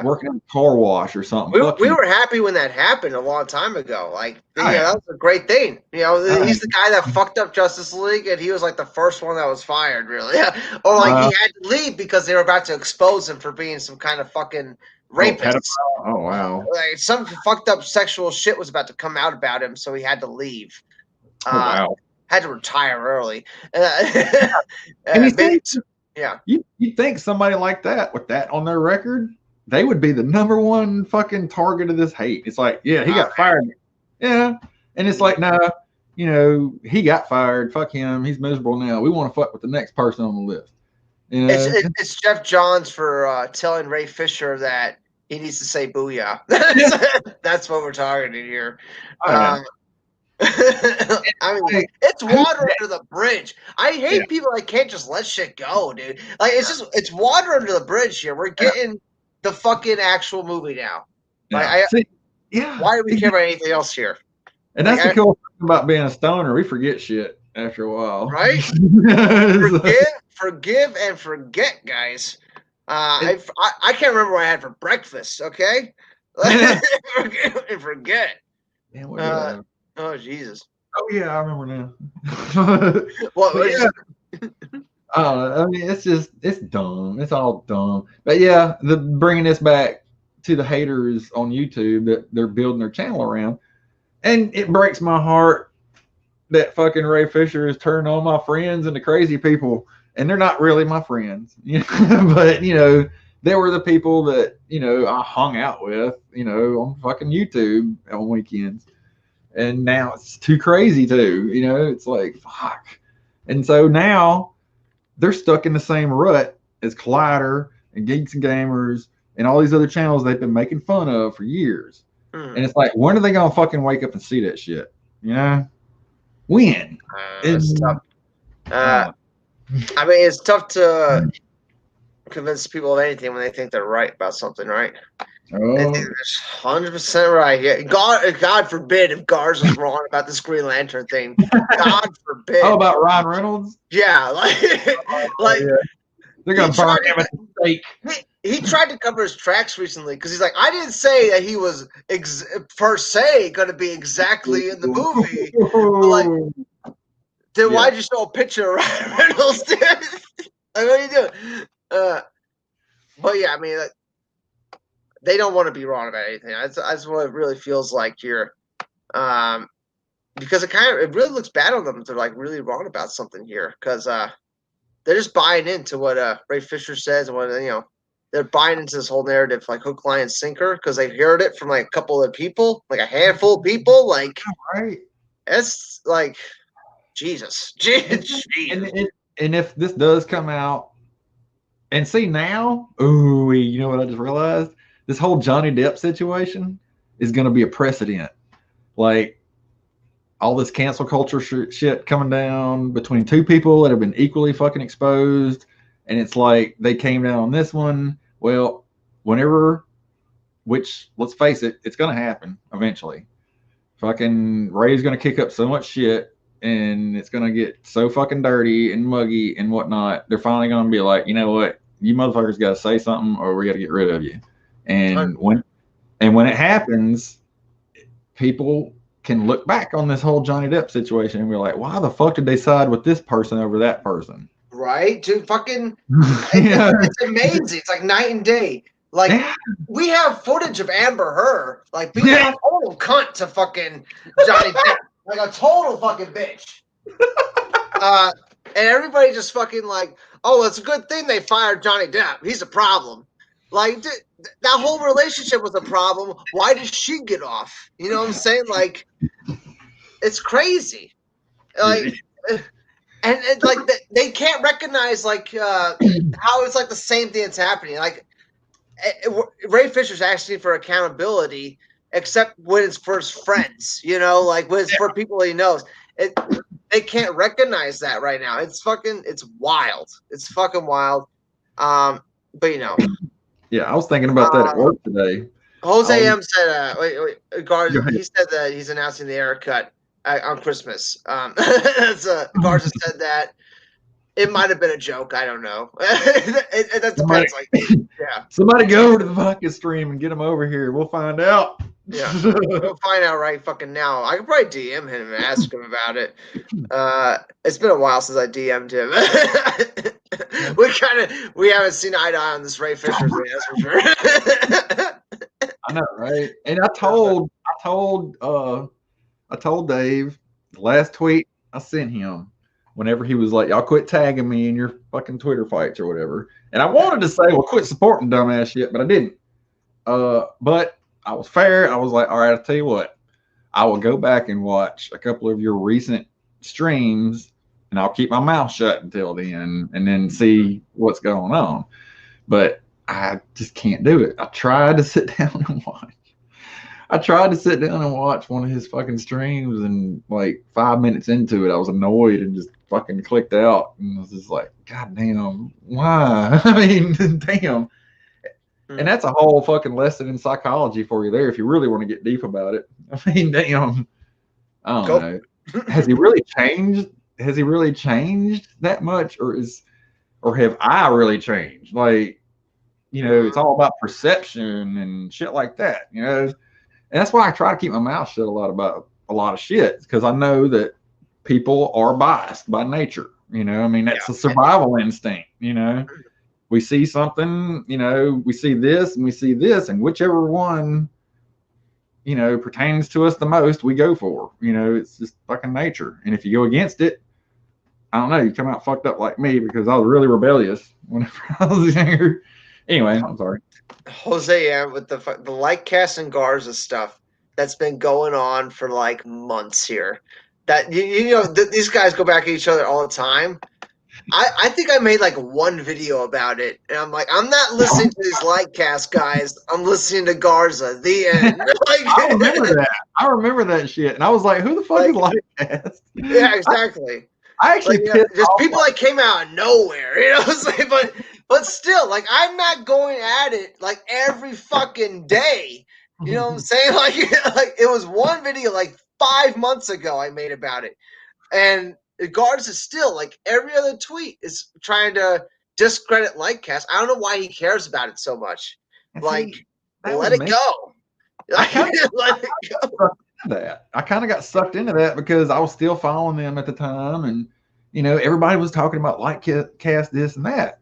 working in a car wash or something. We were happy when that happened a long time ago. Like, that was a great thing. You know, he's the guy that fucked up Justice League, and he was like the first one that was fired, really. Or like he had to leave because they were about to expose him for being some kind of fucking rapist. Oh wow! Like some fucked up sexual shit was about to come out about him, so he had to leave. Wow! Had to retire early. And you think somebody like that with that on their record, they would be the number one fucking target of this hate. It's like, yeah, he got fired. Yeah. And it's like, no, he got fired. Fuck him. He's miserable now. We want to fuck with the next person on the list. You know? It's Jeff Johns for telling Ray Fisher that he needs to say booyah. That's what we're targeting here. I mean, it's water under the bridge. I hate people that can't just let shit go, dude. Like, it's water under the bridge here. We're getting the fucking actual movie now. Like, why do we care about anything else here? And that's the cool thing about being a stoner. We forget shit after a while, right? Forgive and forget, guys. I can't remember what I had for breakfast. Okay, forgive and forget. Man, oh Jesus. Oh yeah, I remember now. I mean, it's dumb. It's all dumb. But yeah, bringing this back to the haters on YouTube that they're building their channel around, and it breaks my heart that fucking Ray Fisher is turning all my friends into crazy people, and they're not really my friends, but they were the people that I hung out with, on fucking YouTube on weekends, and now it's too crazy too. It's like fuck, and so now they're stuck in the same rut as Collider and Geeks and Gamers and all these other channels they've been making fun of for years. And it's like, when are they gonna fucking wake up and see that shit? When? It's tough. I mean, it's tough to convince people of anything when they think they're right about something, right? They think they're 100% right. Yeah, God forbid if Garz was wrong about this Green Lantern thing. God forbid. Oh, about Ryan Reynolds? Yeah, like yeah. They're gonna burn him at the stake. He tried to cover his tracks recently because he's like, I didn't say that he was per se going to be exactly in the movie. But like, then why'd you show a picture of Ryan Reynolds? Dude? Like, what are you doing? But yeah, I mean, they don't want to be wrong about anything. That's what it really feels like here. Because it really looks bad on them if they're like really wrong about something here. Because they're just buying into what Ray Fisher says and what they're buying into this whole narrative like hook, line, and sinker because they've heard it from like a couple of people, like a handful of people. Like, right? It's like Jesus. And if this does come out, and see now, ooh, you know what I just realized? This whole Johnny Depp situation is going to be a precedent. Like all this cancel culture shit coming down between two people that have been equally fucking exposed, and it's like they came down on this one. Well, which let's face it, it's going to happen eventually. Fucking Ray's going to kick up so much shit, and it's going to get so fucking dirty and muggy and whatnot. They're finally going to be like, you know what? You motherfuckers got to say something, or we got to get rid of you. And when it happens, people can look back on this whole Johnny Depp situation and be like, why the fuck did they side with this person over that person? Right? Dude, fucking it's amazing. It's like night and day. Like we have footage of Amber Heard like being a total cunt to fucking Johnny Depp. Like a total fucking bitch. And everybody just fucking like, oh, it's a good thing they fired Johnny Depp. He's a problem. Like that whole relationship was a problem. Why did she get off? You know what I'm saying? Like, it's crazy. Like, and like they can't recognize like how it's like the same thing that's happening. Like, Ray Fisher's asking for accountability, except when it's for his friends. You know, like when it's for people he knows. They can't recognize that right now. It's wild. It's fucking wild. But you know. Yeah, I was thinking about that at work today. Jose M said, he said that he's announcing the haircut on Christmas. Garza said that. It might have been a joke. I don't know. That depends. Somebody go to the fucking stream and get him over here. We'll find out. Yeah, we'll find out right fucking now. I could probably DM him and ask him about it. It's been a while since I DM'd him. we haven't seen eye to eye on this Ray Fisher thing, that's for sure. I know, right? And I told Dave the last tweet I sent him whenever he was like, y'all quit tagging me in your fucking Twitter fights or whatever. And I wanted to say, well, quit supporting dumbass shit, but I didn't. But I was fair. I was like, all right, I'll tell you what. I will go back and watch a couple of your recent streams, and I'll keep my mouth shut until then and then see what's going on. But I just can't do it. I tried to sit down and watch. One of his fucking streams, and like 5 minutes into it, I was annoyed and just fucking clicked out. And I was just like, God damn, why? I mean, damn. And that's a whole fucking lesson in psychology for you there if you really want to get deep about it. I mean, damn. I don't know. Has he really changed? Has he really changed that much? Or have I really changed? Like, you know, it's all about perception and shit like that, you know? And that's why I try to keep my mouth shut a lot about a lot of shit, because I know that people are biased by nature. You know, I mean, that's a survival instinct, you know? We see something, you know, we see this and we see this, and whichever one, you know, pertains to us the most, we go for. You know, it's just fucking nature. And if you go against it, I don't know, you come out fucked up like me, because I was really rebellious whenever I was younger. Anyway, I'm sorry. Jose, with the like cast and Garza stuff that's been going on for like months here. That you know these guys go back at each other all the time. I think I made like one video about it, and I'm like, I'm not listening to these Lightcast guys. I'm listening to Garza. The end. I remember that. I remember that shit, and I was like, "Who the fuck is Lightcast?" Yeah, exactly. I actually pissed just off people that came out of nowhere, but still, like, I'm not going at it like every fucking day. You know what I'm saying? Like it was one video like 5 months ago I made about it, and Garza is still like every other tweet is trying to discredit Lightcast. I don't know why he cares about it so much. Like, let it go. I kind of got sucked into that because I was still following them at the time, and everybody was talking about Lightcast this and that,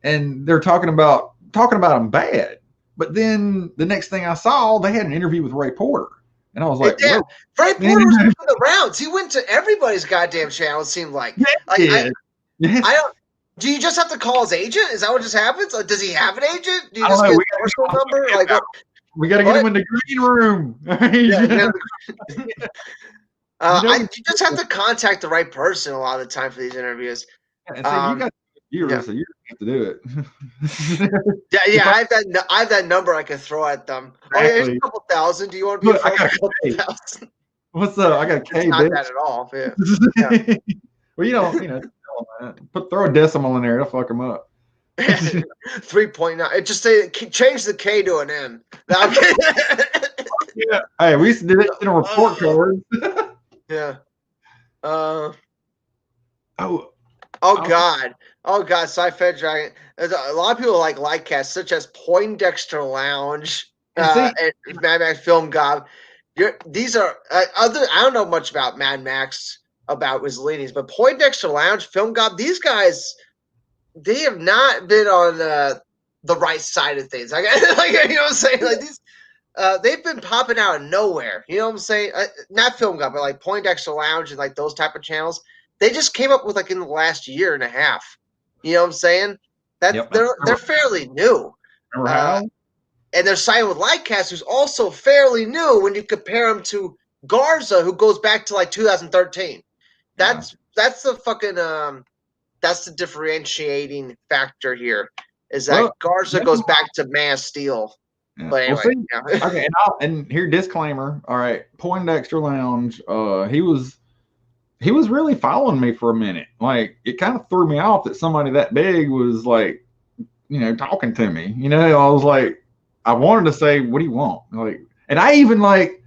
and they're talking about them bad. But then the next thing I saw, they had an interview with Ray Porter, and I was like, yeah. Ray Porter was doing the rounds. He went to everybody's goddamn channel. It seemed like, I don't. Do you just have to call his agent? Is that what just happens? Like, does he have an agent? Do you just get a personal number? Like, what? We got to get him in the green room. You just have to contact the right person a lot of the time for these interviews. And so you got viewers, so you have to do it. I have that number I can throw at them. Exactly. Oh yeah, here's a couple thousand. Do you want to be a couple thousand? What's up? I got a K. Not that at all. Yeah. Well, throw a decimal in there. It'll fuck them up. 3.9. Just change the K to an M. Yeah. Hey, we used to do that in a report card. Yeah. Oh God. Sci-Fi Dragon. A lot of people like Lightcast, such as Poindexter Lounge and Mad Max Film Gob. These are other. I don't know much about Mad Max, about his leanings, but Poindexter Lounge, Film Gob, these guys, they have not been on the right side of things. Like, you know what I'm saying? Like these, they've been popping out of nowhere. You know what I'm saying? Not Film Guy, but like Poindexter Lounge and like those type of channels. They just came up with like in the last year and a half. You know what I'm saying? They're fairly new. And they're signed with Lightcast, who's also fairly new when you compare them to Garza, who goes back to like 2013. That's the fucking that's the differentiating factor here. Is that Garza goes back to Man of Steel. Yeah. But anyway, okay, and here disclaimer. All right, Poindexter Lounge. He was really following me for a minute. Like, it kind of threw me off that somebody that big was like, talking to me. I was like, I wanted to say, what do you want? Like, and I even like,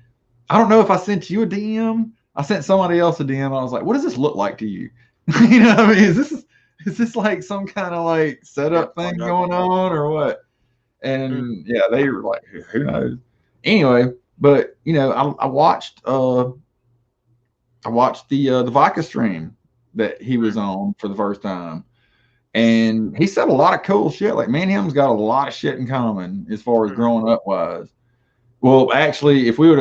I don't know if I sent you a DM. I sent somebody else a DM. I was like, what does this look like to you? You know what I mean? Is this like some kind of like setup thing going on or what? And yeah, they were like, who knows? Anyway, but I watched the Vodka stream that he was on for the first time, and he said a lot of cool shit. Like, me and him's got a lot of shit in common as far as growing up wise. Well, actually, if we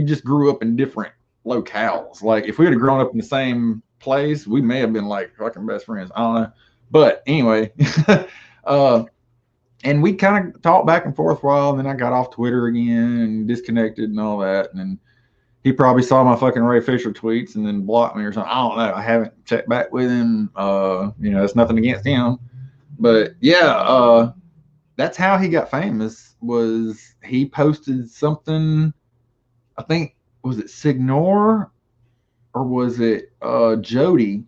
just grew up in different locales. Like, if we would have grown up in the same place, we may have been like fucking best friends. I don't know, but anyway. And we kind of talked back and forth for a while, and then I got off Twitter again and disconnected and all that. And then he probably saw my fucking Ray Fisher tweets and then blocked me or something. I don't know. I haven't checked back with him. It's nothing against him. But yeah, that's how he got famous. Was he posted something, I think, was it Signor or was it Jody?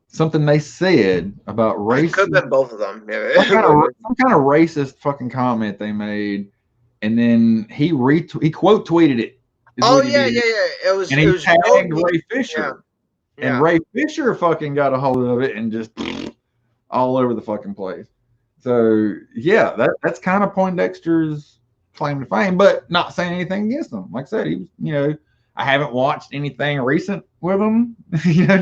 Something they said about race. Could have been both of them. Yeah. Some kind of racist fucking comment they made, and then he quote tweeted it. Oh yeah. It was tagged Ray Fisher, and Ray Fisher fucking got a hold of it and just all over the fucking place. So yeah, that's kind of Poindexter's claim to fame, but not saying anything against him. Like I said, he was, I haven't watched anything recent with him,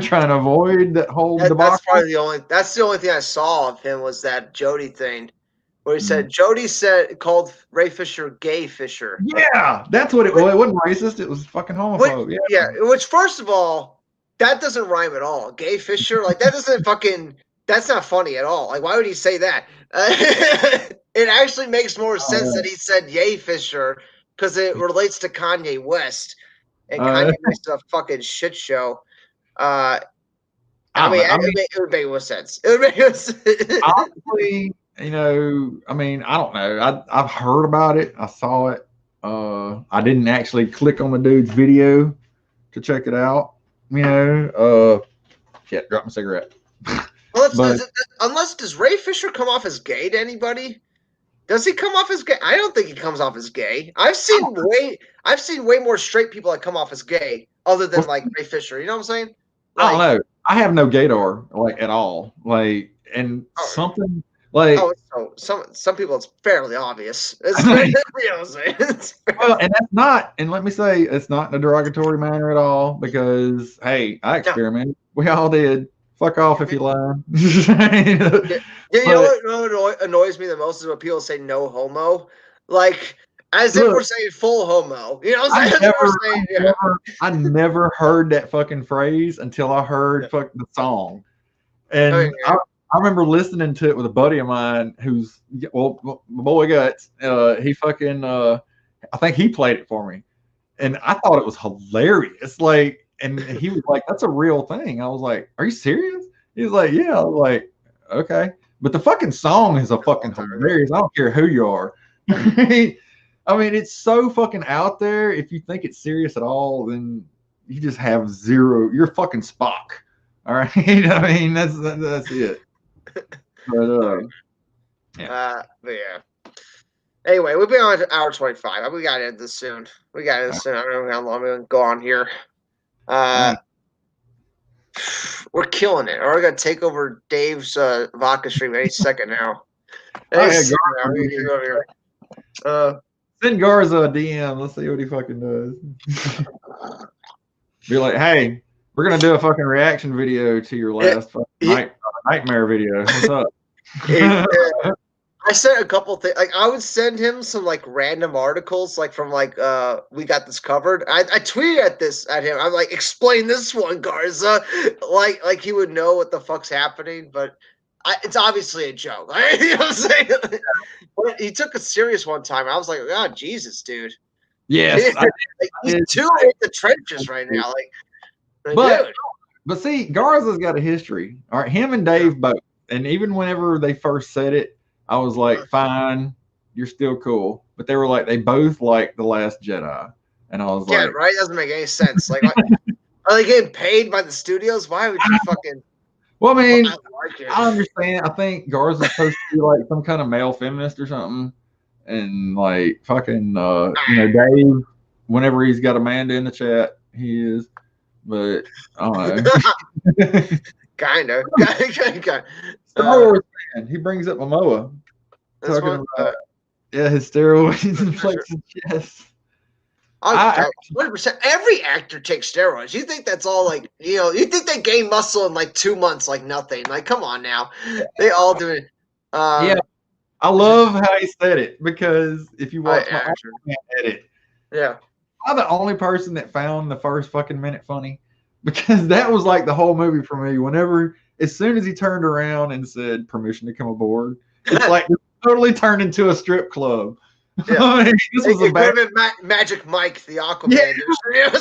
trying to avoid that whole debacle. That's probably that's the only thing I saw of him was that Jody thing, where he said Jody called Ray Fisher gay Fisher. Yeah, that's what it was. It wasn't racist. It was fucking homophobe. Which first of all, that doesn't rhyme at all. Gay Fisher, like that doesn't fucking. That's not funny at all. Like, why would he say that? It actually makes more sense that he said yay Fisher because it relates to Kanye West. And Kanye makes a fucking shit show. I mean, it would make more sense. It would make more sense. Honestly, I mean, I don't know. I've heard about it. I saw it. I didn't actually click on the dude's video to check it out. Yeah, drop my cigarette. Well, unless does Ray Fisher come off as gay to anybody? Does he come off as gay? I don't think he comes off as gay. I've seen way more straight people that come off as gay, other than like Ray Fisher. You know what I'm saying? I don't know. I have no gaydar like at all. Like, and something like some people it's fairly obvious. You know what I'm saying? Well, and that's not. And let me say, it's not in a derogatory manner at all. Because hey, I experimented. We all did. Fuck off if you lie. You know what annoys me the most is when people say no homo, like as if we're saying full homo. You know what I'm saying? I never heard that fucking phrase until I heard the song, and I remember listening to it with a buddy of mine who's my boy Guts. He fucking I think he played it for me, and I thought it was hilarious. Like. And he was like, "That's a real thing." I was like, "Are you serious?" He was like, "Yeah." I was like, "Okay," but the fucking song is a fucking hilarious. I don't care who you are. I mean, it's so fucking out there. If you think it's serious at all, then you just have zero. You're fucking Spock. All right. I mean, that's it. But yeah. Anyway, we'll be on to hour 25. We got to end this soon. I don't know how long we're going to go on here. We're killing it. We're gonna take over Dave's vodka stream any second now. Send Garza a DM. Let's see what he fucking does. Be like, hey, we're gonna do a fucking reaction video to your last nightmare video. What's up? I sent a couple things. Like I would send him some like random articles, like from like we got this covered. I tweeted at him. I'm like, explain this one, Garza. Like he would know what the fuck's happening, but it's obviously a joke. You know what I'm saying? But he took a serious one time. I was like, oh Jesus, dude. Yes, he's too in the trenches right now. But see, Garza's got a history. All right, him and Dave both. And even whenever they first said it, I was like, fine, you're still cool. But they were like, they both like The Last Jedi. And I was like, right? Doesn't make any sense. Like, are they getting paid by the studios? Why would you fucking. Well, I mean, I understand. I think Garza's supposed to be like some kind of male feminist or something. And like, fucking, Dave, whenever he's got Amanda in the chat, he is. But I don't know. Kind of. Star Wars fan. He brings up Momoa. Talking about his steroids and flexing chest. 100%. Every actor takes steroids. You think that's all like, you think they gain muscle in like 2 months like nothing. Like, come on now. They all do it. Yeah. I love how he said it because if you watch my edit, I'm the only person that found the first fucking minute funny. Because that was like the whole movie for me. As soon as he turned around and said permission to come aboard, it's like it totally turned into a strip club. Yeah. I mean, this was Magic Mike, the Aquaman. Yeah.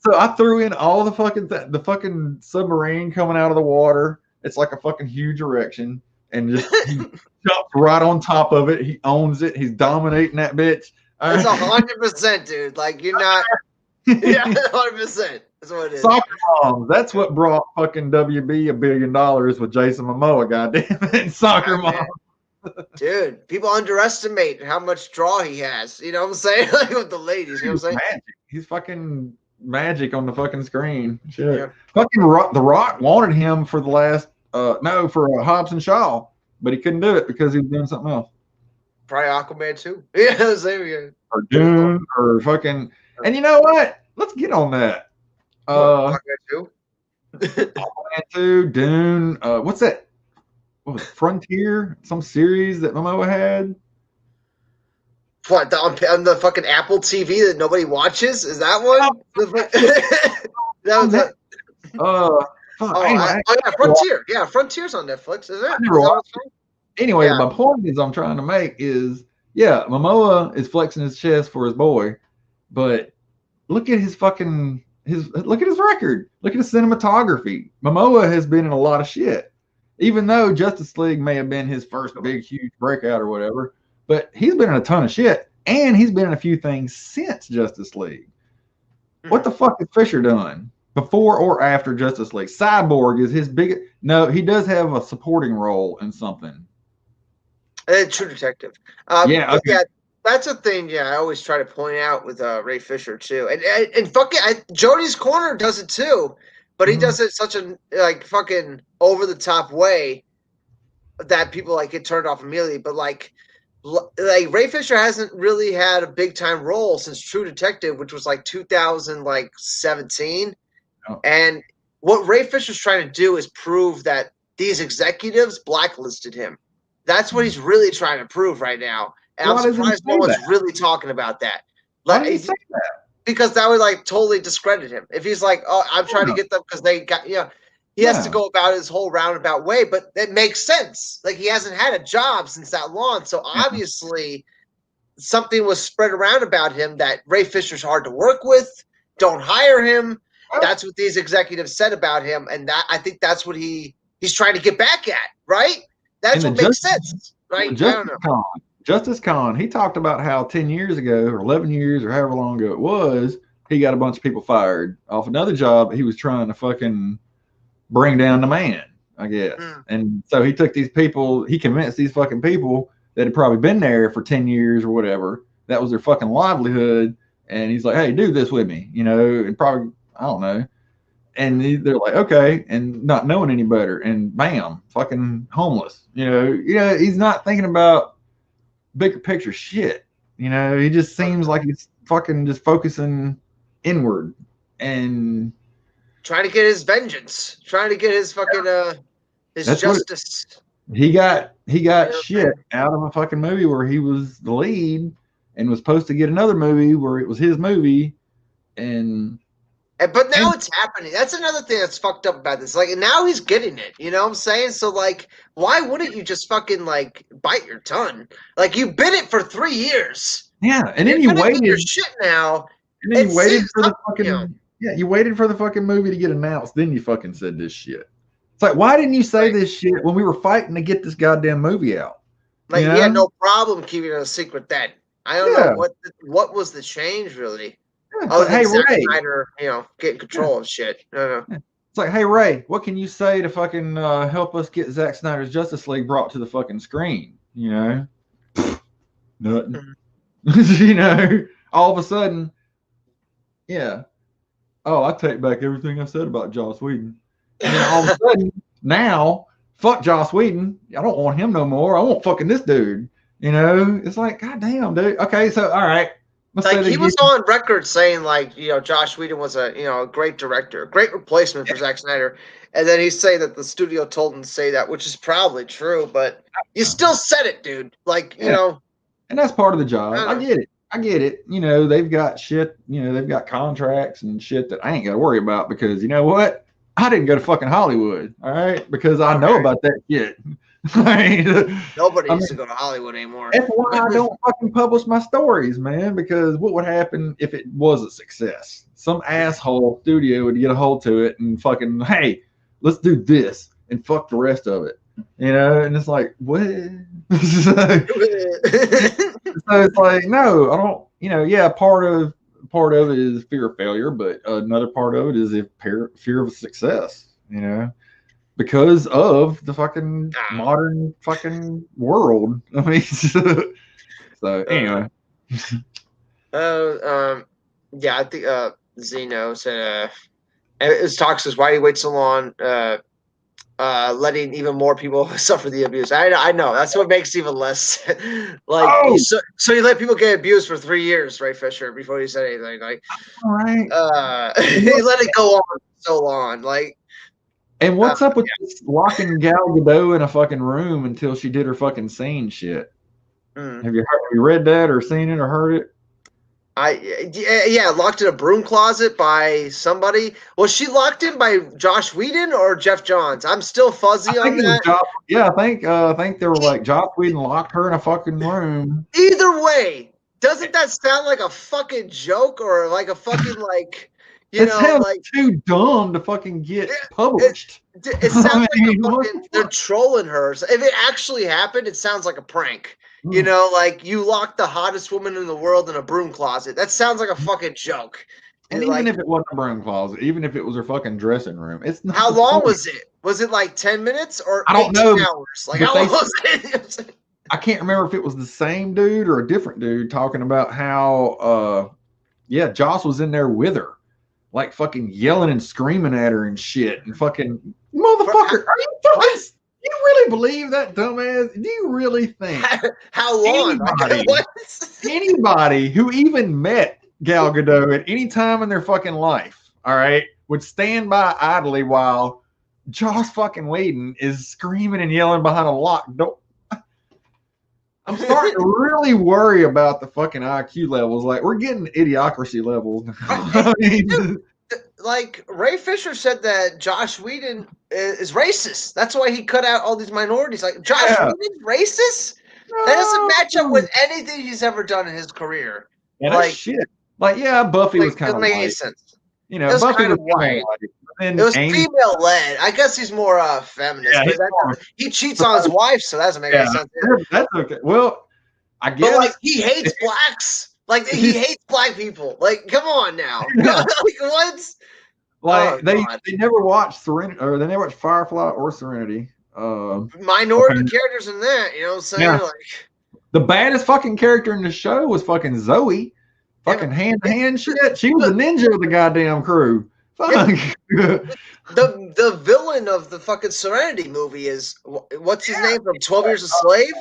So I threw in all the fucking submarine coming out of the water. It's like a fucking huge erection, and just he jumps right on top of it. He owns it. He's dominating that bitch. It's 100%, dude. Like you're not. Yeah, 100%. That's what it is. Soccer moms. That's what brought fucking WB $1 billion with Jason Momoa. Goddamn it, soccer mom. Dude, people underestimate how much draw he has. You know what I'm saying? Like with the ladies. You know what I'm saying? Magic. He's fucking magic on the fucking screen. Shit. Yeah. Fucking The Rock wanted him for the last for Hobbs and Shaw, but he couldn't do it because he was doing something else. Probably Aquaman too. Yeah, same here. Or Dune or fucking. And you know what? Let's get on that. Aquaman 2, Dune. What's that? What was it, Frontier? Some series that Momoa had? What, on the fucking Apple TV that nobody watches? Is that one? That was it. Yeah, Frontier. Yeah, Frontier's on Netflix, isn't it? Anyway, my point is I'm trying to make is, Momoa is flexing his chest for his boy, but look at his look at his record. Look at his cinematography. Momoa has been in a lot of shit. Even though Justice League may have been his first big, huge breakout or whatever, but he's been in a ton of shit. And he's been in a few things since Justice League. What the fuck has Fisher done before or after Justice League? Cyborg is his biggest. No, he does have a supporting role in something. True Detective. Yeah, okay. Yeah, that's a thing. Yeah, I always try to point out with Ray Fisher too, and fucking Jody's Corner does it too, but he does it such a like fucking over the top way that people like get turned off immediately. But like Ray Fisher hasn't really had a big time role since True Detective, which was like 2017. Oh. And what Ray Fisher's trying to do is prove that these executives blacklisted him. That's what he's really trying to prove right now. And I'm surprised no one's really talking about that. Why did he say that? Because that would like totally discredit him. If he's like, oh, I'm trying to get them because they got, he has to go about his whole roundabout way, but it makes sense. Like he hasn't had a job since that long. So obviously something was spread around about him that Ray Fisher's hard to work with. Don't hire him. That's what these executives said about him. And that I think that's what he's trying to get back at, right? That's what makes sense, right? I don't know. Justice Con, he talked about how 10 years ago or 11 years or however long ago it was, he got a bunch of people fired off another job. He was trying to fucking bring down the man, I guess. And so he took these people, he convinced these fucking people that had probably been there for 10 years or whatever. That was their fucking livelihood. And he's like, hey, do this with me, and probably, I don't know. And they're like, okay, and not knowing any better, and bam, fucking homeless. He's not thinking about bigger picture shit. He just seems like he's fucking just focusing inward and trying to get his vengeance, trying to get his fucking his justice. He got shit out of a fucking movie where he was the lead and was supposed to get another movie where it was his movie, but now it's happening. That's another thing that's fucked up about this. Like, now he's getting it. You know what I'm saying? So, like, why wouldn't you just fucking, like, bite your tongue? Like, you bid it for 3 years. Yeah, and then you waited. Your shit now. And then you waited for the fucking... Yeah, you waited for the fucking movie to get announced. Then you fucking said this shit. It's like, why didn't you say this shit when we were fighting to get this goddamn movie out? Like, he had no problem keeping it a secret then. I don't know what was the change, really. Hey, Ray, Snyder, getting control of shit. No. It's like, hey, Ray, what can you say to fucking help us get Zack Snyder's Justice League brought to the fucking screen? Nothing. All of a sudden, oh, I take back everything I said about Joss Whedon. And then all of a sudden, now, fuck Joss Whedon. I don't want him no more. I want fucking this dude. It's like, goddamn, dude. Okay, so, all right. Like, he was on record saying, like, Joss Whedon was a great director, great replacement for Zack Snyder. And then he's saying that the studio told him to say that, which is probably true, but you still said it, dude. Like, And that's part of the job. I get it. They've got shit, they've got contracts and shit that I ain't got to worry about because, you know what? I didn't go to fucking Hollywood, all right? Because I know about that shit. Nobody needs to go to Hollywood anymore. That's why I don't fucking publish my stories, man, because what would happen if it was a success? Some asshole studio would get a hold to it and fucking, hey, let's do this and fuck the rest of it. And it's like, what? So it's like, no, I don't, part of it is fear of failure, but another part of it is fear of success, because of the fucking modern fucking world. I mean, so anyway. Yeah, I think Zeno said, his talk says, why do you wait so long? Letting even more people suffer the abuse. I know that's what makes it even less like. So you let people get abused for 3 years, right, Fisher? Before you said anything, like, all right, he let it go on so long, like. And what's up with this locking Gal Gadot in a fucking room until she did her fucking scene shit? Have you read that or seen it or heard it? Locked in a broom closet by somebody. Was she locked in by Josh Whedon or Jeff Johns? I'm still fuzzy on that. I think they were like Josh Whedon locked her in a fucking room. Either way, doesn't that sound like a fucking joke or like a fucking like, You It know, sounds like too dumb to fucking get it, published. it sounds What like the they're fuck? trolling her. So if it actually happened, it sounds like a prank. You know, like you locked the hottest woman in the world in a broom closet. That sounds like a fucking joke. And even if it wasn't a broom closet, even if it was her fucking dressing room, it's not How the long point. was it? Was it like 10 minutes or I don't 18 know, hours? Like, but how long was it? I can't remember if it was the same dude or a different dude talking about how, yeah, Joss was in there with her, like fucking yelling and screaming at her and shit, and fucking motherfucker, are you fucking? You really believe that, dumbass? Do you really think How long? anybody who even met Gal Gadot at any time in their fucking life, all right, would stand by idly while Joss fucking Whedon is screaming and yelling behind a locked door? I'm starting to really worry about the fucking IQ levels. Like, we're getting idiocracy levels. I mean, like Ray Fisher said that Josh Whedon is racist. That's why he cut out all these minorities. Like Josh Whedon's racist? That doesn't match up with anything he's ever done in his career. Yeah, that's shit. Like, yeah, Buffy was kind of make white. any sense. You know, Buffy kind was of white. And it was female led. I guess he's more feminist, but he cheats on his wife, so that doesn't make any sense. That's okay. Well, I guess. But like he hates blacks. Like he hates black people. Like, come on now. Like what? Like they never watched Serenity, or they never watched Firefly or Serenity. Minority characters in that, you know what I'm saying? Yeah. Like the baddest fucking character in the show was fucking Zoe. Fucking hand-to-hand shit. She was the ninja of the goddamn crew. Fuck. The villain of the fucking Serenity movie is what's his name from 12 Years a Slave?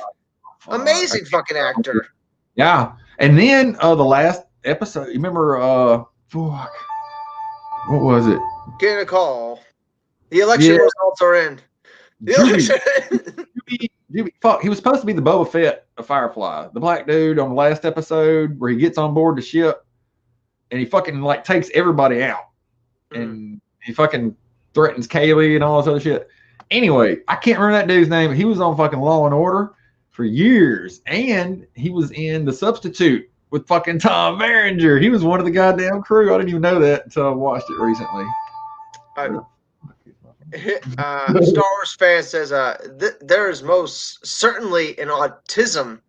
Amazing fucking actor. Yeah. And then the last episode, you remember fuck. What was it? Getting a call. The election results are in. Fuck, he was supposed to be the Boba Fett of Firefly, the black dude on the last episode where he gets on board the ship and he fucking like takes everybody out and he fucking threatens Kaylee and all this other shit. Anyway, I can't remember that dude's name, but he was on fucking Law and Order for years, and he was in The Substitute with fucking Tom Berenger. He was one of the goddamn crew. I didn't even know that until I watched it recently. Star Wars fan says there is most certainly an autism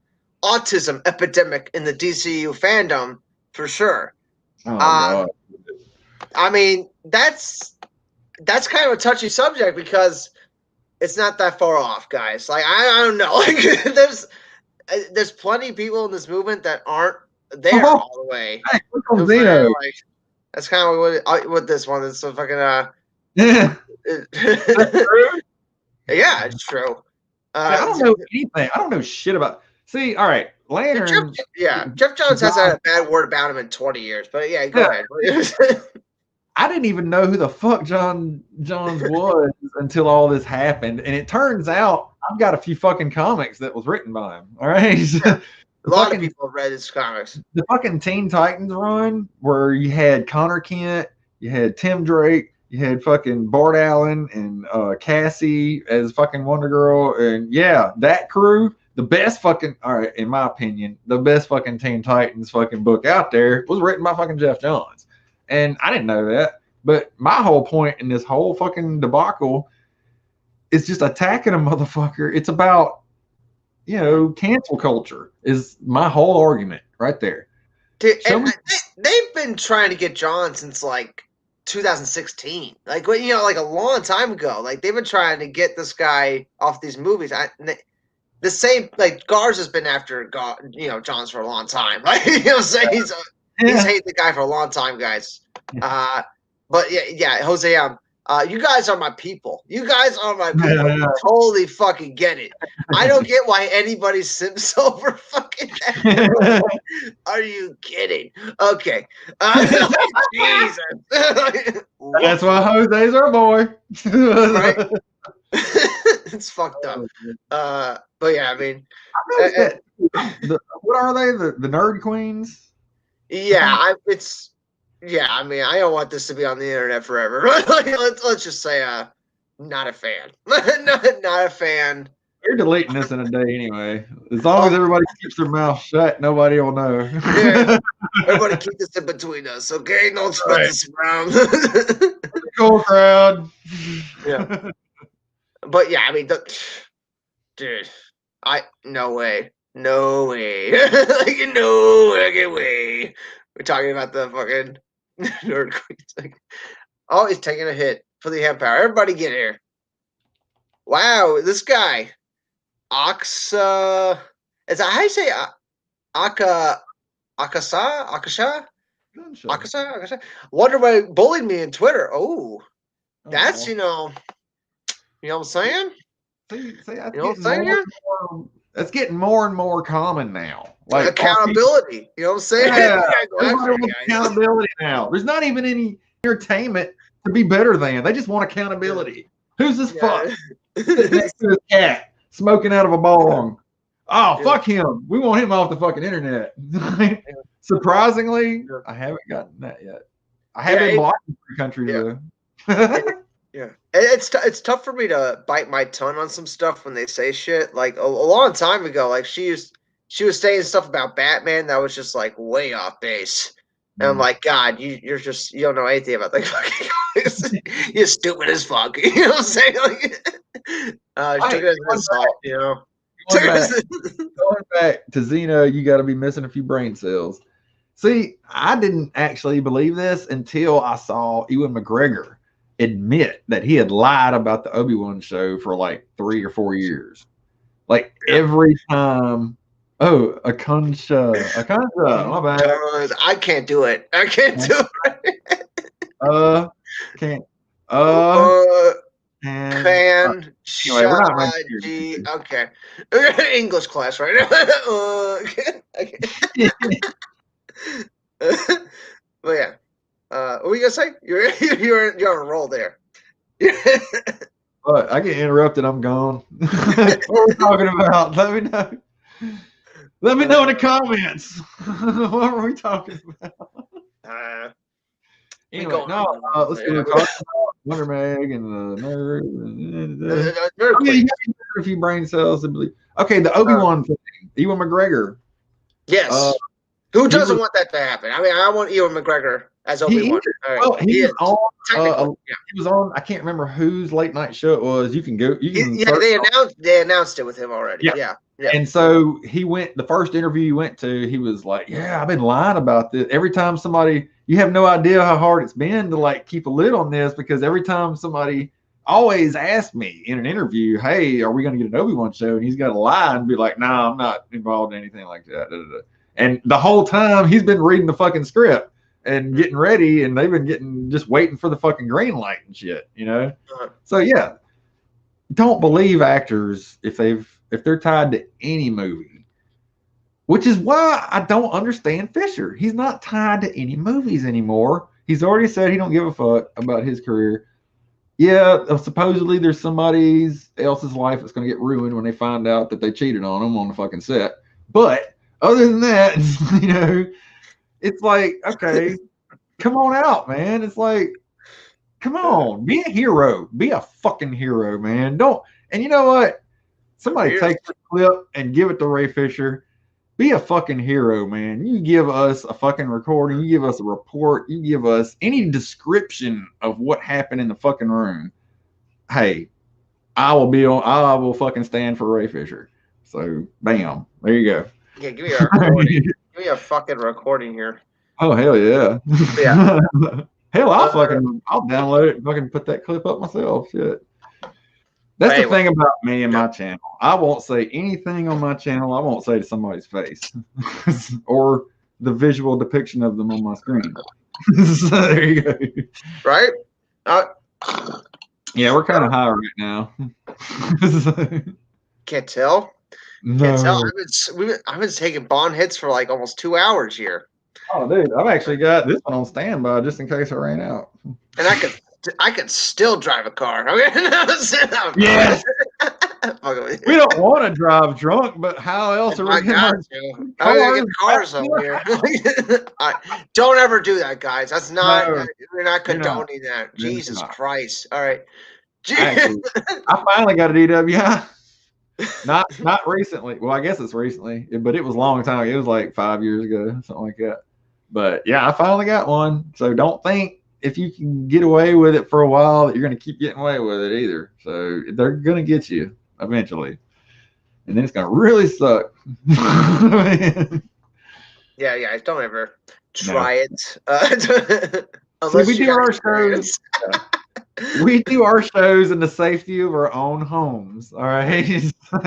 epidemic in the DCU fandom for sure. God. I mean that's kind of a touchy subject because it's not that far off, guys. Like I don't know. Like there's plenty of people in this movement that aren't there all the way. Hey, like, that's kind of what this one is. So fucking yeah. Yeah, it's true. I don't know anything. I don't know shit about. See, all right, Lantern. Jeff Johns hasn't had a bad word about him in 20 years. But yeah, go ahead. I didn't even know who the fuck Johns was until all this happened, and it turns out I've got a few fucking comics that was written by him. All right, a lot of people have read his comics. The fucking Teen Titans run, where you had Connor Kent, you had Tim Drake, you had fucking Bart Allen and Cassie as fucking Wonder Girl, and yeah, that crew. The best fucking, all right, in my opinion, the best fucking Teen Titans fucking book out there was written by fucking Jeff Johns. And I didn't know that. But my whole point in this whole fucking debacle is just attacking a motherfucker. It's about, you know, cancel culture is my whole argument right there. Dude, they've been trying to get John since like 2016. Like, you know, like a long time ago. Like, they've been trying to get this guy off these movies. The same, like, Garza's been after, you know, Johns for a long time. Like, you know what I'm saying? He's hated the guy for a long time, guys. But yeah, Jose, you guys are my people. You guys are my people. You totally fucking get it. I don't get why anybody simps over fucking that. Are you kidding? Okay. Jesus. That's why Jose's our boy. Right? It's fucked up. But yeah, I mean, what are they? The Nerd Queens? Yeah, I mean, I don't want this to be on the internet forever. Let's just say, not a fan. not a fan. You're deleting this in a day anyway. As long as everybody keeps their mouth shut, nobody will know. Yeah. Everybody keep this in between us, okay? Don't spread this around. Cool crowd. Yeah. But yeah, I mean, dude, no way. No way. Like, no fucking way. We're talking about the fucking Nerd Queens. Like, oh, he's taking a hit for the Empire. Everybody get here. Wow, this guy. Is that how you say Akasha? Wonder why bullied me in Twitter. Oh, that's you know what I'm saying? See, that's getting more and more common now. Like accountability. You know what I'm saying? Yeah, everybody wants accountability now. There's not even any entertainment to be better than. They just want accountability. Who's this fuck sitting next to his cat smoking out of a bong? Oh, fuck him. We want him off the fucking internet. Surprisingly, I haven't gotten that yet. I have been blocked in the country though. Yeah, it's tough for me to bite my tongue on some stuff when they say shit. Like a long time ago, like she was saying stuff about Batman that was just like way off base. And I'm like, God, you don't know anything about the fucking comics. You're stupid as fuck. You know what I'm saying? Like, she took it as an assault, you know. Going back to Xeno, you got to be missing a few brain cells. See, I didn't actually believe this until I saw Ewan McGregor admit that he had lied about the Obi-Wan show for like 3 or 4 years. Like every time. Oh, a concha, my bad. I can't do it. I can't do it. Can't. Can okay. English class right now. But yeah. What were you gonna say? You're on a roll there. But I get interrupted, I'm gone. What are we talking about? Let me know. Let me know in the comments. What were we talking about? Anyway, let's go talk about Wonder Meg and the nerd. You got a few brain cells. Okay, the Obi-Wan thing. Ewan McGregor. Yes. Who doesn't want that to happen? I mean, I want Ewan McGregor as Obi-Wan. Well, he was on. I can't remember whose late night show it was. You can go. They announced it with him already. Yeah. And so he went. The first interview he went to, he was like, "Yeah, I've been lying about this. Every time somebody, you have no idea how hard it's been to like keep a lid on this because every time somebody always asks me in an interview, hey, are we going to get an Obi-Wan show?" And he's got to lie and be like, "No, I'm not involved in anything like that." And the whole time he's been reading the fucking script and getting ready, and they've been just waiting for the fucking green light and shit, you know? So yeah, don't believe actors if they're tied to any movie, which is why I don't understand Fisher. He's not tied to any movies anymore. He's already said he don't give a fuck about his career. Yeah, supposedly there's somebody else's life that's going to get ruined when they find out that they cheated on him on the fucking set. But other than that, you know, it's like, okay, come on out, man. It's like, come on, be a hero. Be a fucking hero, man. And you know what? Somebody take the clip and give it to Ray Fisher. Be a fucking hero, man. You give us a fucking recording. You give us a report. You give us any description of what happened in the fucking room. Hey, I will fucking stand for Ray Fisher. So, bam. There you go. Yeah, give me a recording. Give me a fucking recording here. Oh, hell yeah. Yeah. Hell, I'll download it and fucking put that clip up myself. Shit. That's the thing about me and my channel. I won't say anything on my channel I won't say to somebody's face or the visual depiction of them on my screen. So there you go. Right? Yeah, we're kind of high right now. Can't tell. No. Can't tell. I've been taking bond hits for like almost 2 hours here. Oh, dude, I've actually got this one on standby just in case I ran out. And I could still drive a car. Yes. We don't want to drive drunk, but how else are we going to? Get cars over here. Don't ever do that, guys. That's not. No, we're not condoning that. Jesus Christ! All right. Actually, I finally got a DWI. Not recently. Well, I guess it's recently, but it was a long time ago. It was like 5 years ago, something like that. But yeah, I finally got one. So don't think if you can get away with it for a while that you're going to keep getting away with it either. So they're going to get you eventually, and then it's going to really suck. Yeah. Don't ever try it. See, we do our shows. We do our shows in the safety of our own homes. All right, so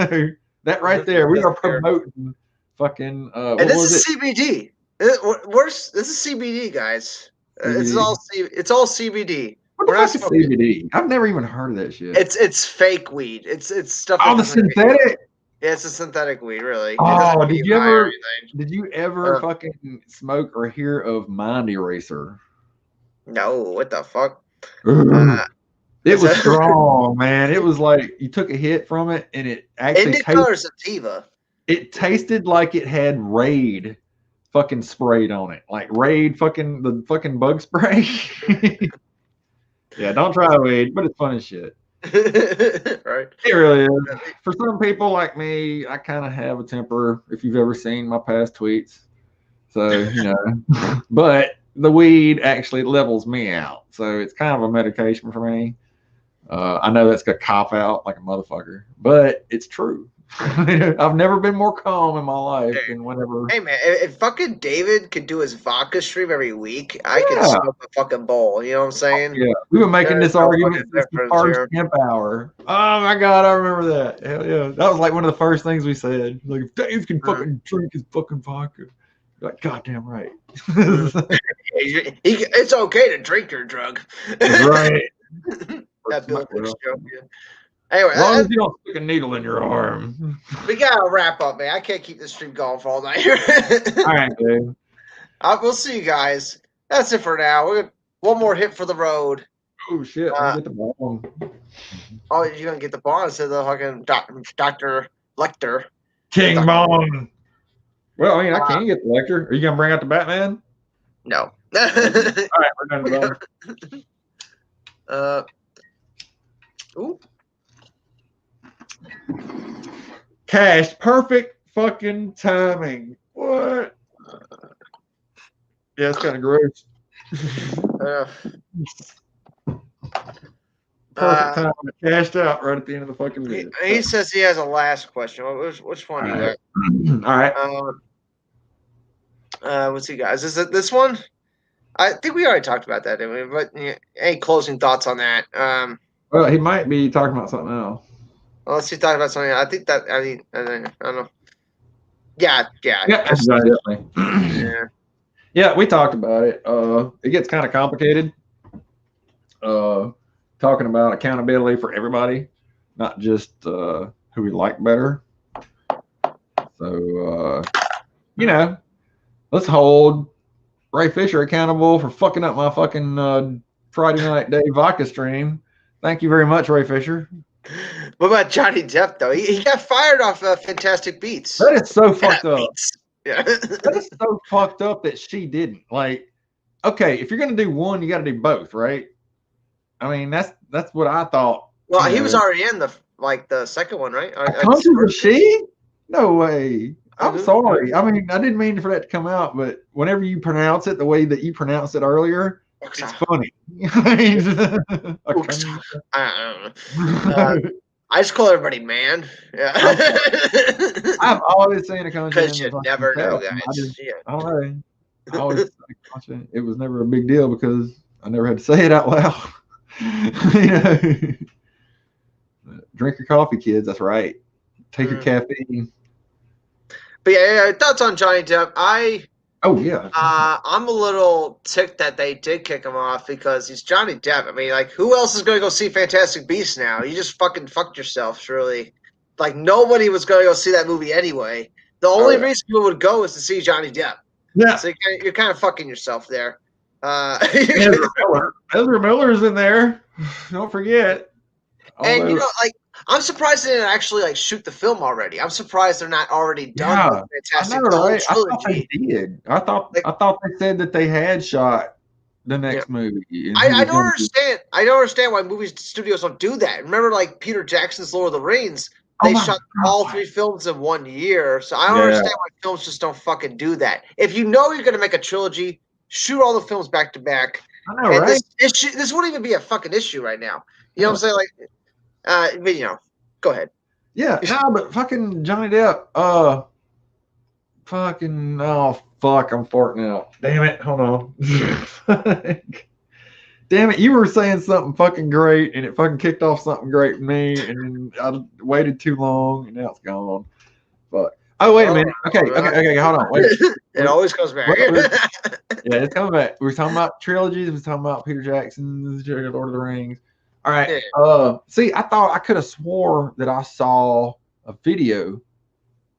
that right there, we are promoting fucking. And this is CBD. This is CBD, guys. CBD. It's all CBD. What the fuck is CBD? I've never even heard of that shit. It's fake weed. It's stuff. Oh, the synthetic. Yeah, it's a synthetic weed, really. Oh, did you ever fucking smoke or hear of Mind Eraser? No, what the fuck? It was strong, man. It was like you took a hit from it, and it actually Indica sativa. It tasted like it had Raid fucking sprayed on it, like Raid the fucking bug spray. Yeah, don't try weed, but it's fun as shit. Right. It really is. For some people like me, I kind of have a temper. If you've ever seen my past tweets, so but the weed actually levels me out, so it's kind of a medication for me. I know that's gonna cop out like a motherfucker, but it's true. I've never been more calm in my life than whenever. Hey man, if fucking David could do his vodka stream every week, I could smoke a fucking bowl. You know what I'm saying? Yeah, we were making this argument since the first Imp Hour. Oh my god, I remember that. Hell yeah, that was like one of the first things we said. Like, if Dave can fucking drink his fucking vodka, like goddamn right. It's okay to drink your drug. Right. That Bill Hicks joke. Yeah. Anyway, as long as you don't stick a needle in your arm. We gotta wrap up, man. I can't keep this stream going for all night. All right, dude. We'll see you guys. That's it for now. We're one more hit for the road. Oh shit! Get the ball. Oh, you're gonna get the ball instead of the fucking Dr. Lecter. King Bong. Well, I mean, I can get the Lecter. Are you gonna bring out the Batman? No. All right, we're done. Ooh. Cash, perfect fucking timing. What? Yeah, it's kind of gross. Perfect time. Cashed out right at the end of the fucking video. He says he has a last question. Which one do you got? All right. What's he got? Is this one? I think we already talked about that, didn't we? But any closing thoughts on that? Well, he might be talking about something else. Well, let's see, talking about something. I think that I don't know. Yeah. Definitely. Yeah, we talked about it. It gets kind of complicated. Talking about accountability for everybody, not just who we like better. So let's hold Ray Fisher accountable for fucking up my fucking Friday night day vodka stream. Thank you very much, Ray Fisher. What about Johnny Depp though? He got fired off Fantastic Beasts. That is so fucked up. Yeah. That is so fucked up that she didn't. Like, okay, if you're gonna do one, you got to do both, right? I mean, that's what I thought. Well, he was already in the second one, right? Was she? No way. I'm sorry. I mean, I didn't mean for that to come out, but whenever you pronounce it the way that you pronounced it earlier, it's funny. I don't know. I just call everybody man. Yeah. I've always seen a content. Because you never know, guys. I don't know. I always it was never a big deal because I never had to say it out loud. Drink your coffee, kids. That's right. Take your caffeine. But yeah, thoughts on Johnny Depp. I'm a little ticked that they did kick him off because he's Johnny Depp. I mean, like, who else is going to go see Fantastic Beasts now? You just fucking fucked yourself, surely. Like, nobody was going to go see that movie anyway. The only reason people would go is to see Johnny Depp. Yeah. So you're kind of fucking yourself there. Ezra Miller's in there. Don't forget. And, I'm surprised they didn't actually shoot the film already. I'm surprised they're not already done with Fantastic Beasts trilogy. I thought they did. I thought they said that they had shot the next movie. I don't understand. I don't understand why movie studios don't do that. Remember, Peter Jackson's Lord of the Rings. they shot all 3 films in 1 year. So I don't understand why films just don't fucking do that. If you know you're gonna make a trilogy, shoot all the films back to back. I know, right? This wouldn't even be a fucking issue right now. You know what I'm saying? Like, but you know, go ahead. Yeah, no, but fucking Johnny Depp, fucking, oh fuck, I'm farting out. Damn it, hold on. Damn it, you were saying something fucking great, and it fucking kicked off something great in me, and then I waited too long, and now it's gone. Fuck. Oh, wait a minute. Okay, hold on. Wait. It always comes back. Yeah, it's coming back. We were talking about trilogies. We were talking about Peter Jackson's Lord of the Rings. All right. Yeah. See, I thought I could have swore that I saw a video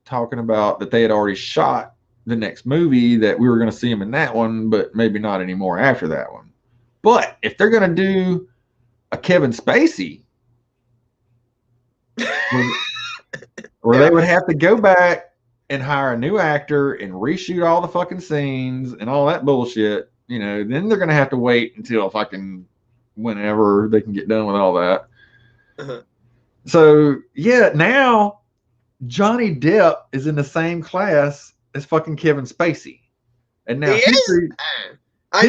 talking about that they had already shot the next movie, that we were going to see him in that one, but maybe not anymore after that one. But if they're going to do a Kevin Spacey, where they would have to go back and hire a new actor and reshoot all the fucking scenes and all that bullshit, you know, then they're going to have to wait until fucking whenever they can get done with all that. Uh-huh. So, yeah, now Johnny Depp is in the same class as fucking Kevin Spacey. And now history... I'm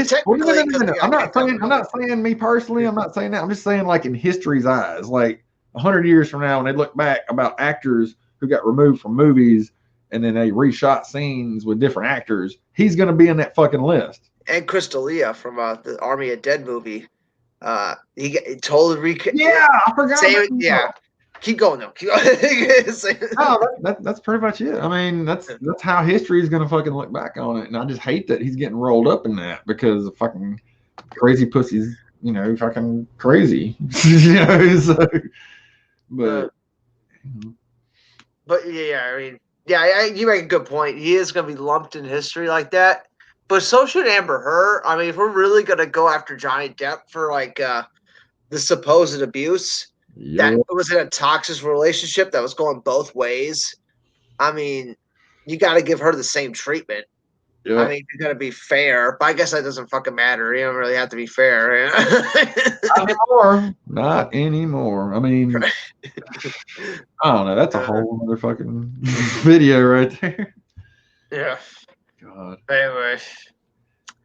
not saying me personally. I'm not saying that. I'm just saying, like, in history's eyes, like 100 years from now, when they look back about actors who got removed from movies and then they reshot scenes with different actors, he's going to be in that fucking list. And Chris D'Elia from the Army of Dead movie, he totally Yeah, I forgot. Yeah. Keep going though. Keep going. No, that's pretty much it. I mean, that's how history is gonna fucking look back on it, and I just hate that he's getting rolled up in that because of fucking crazy pussies, you know, fucking crazy, you know. So, but yeah, I mean, yeah, you make a good point. He is gonna be lumped in history like that, but so should Amber Heard. I mean, if we're really gonna go after Johnny Depp for like the supposed abuse. That was in a toxic relationship that was going both ways. I mean, you got to give her the same treatment. Yep. I mean, you got to be fair, but I guess that doesn't fucking matter. You don't really have to be fair. Not anymore. I mean, I don't know. That's a whole other fucking video right there. Yeah. God. Anyway.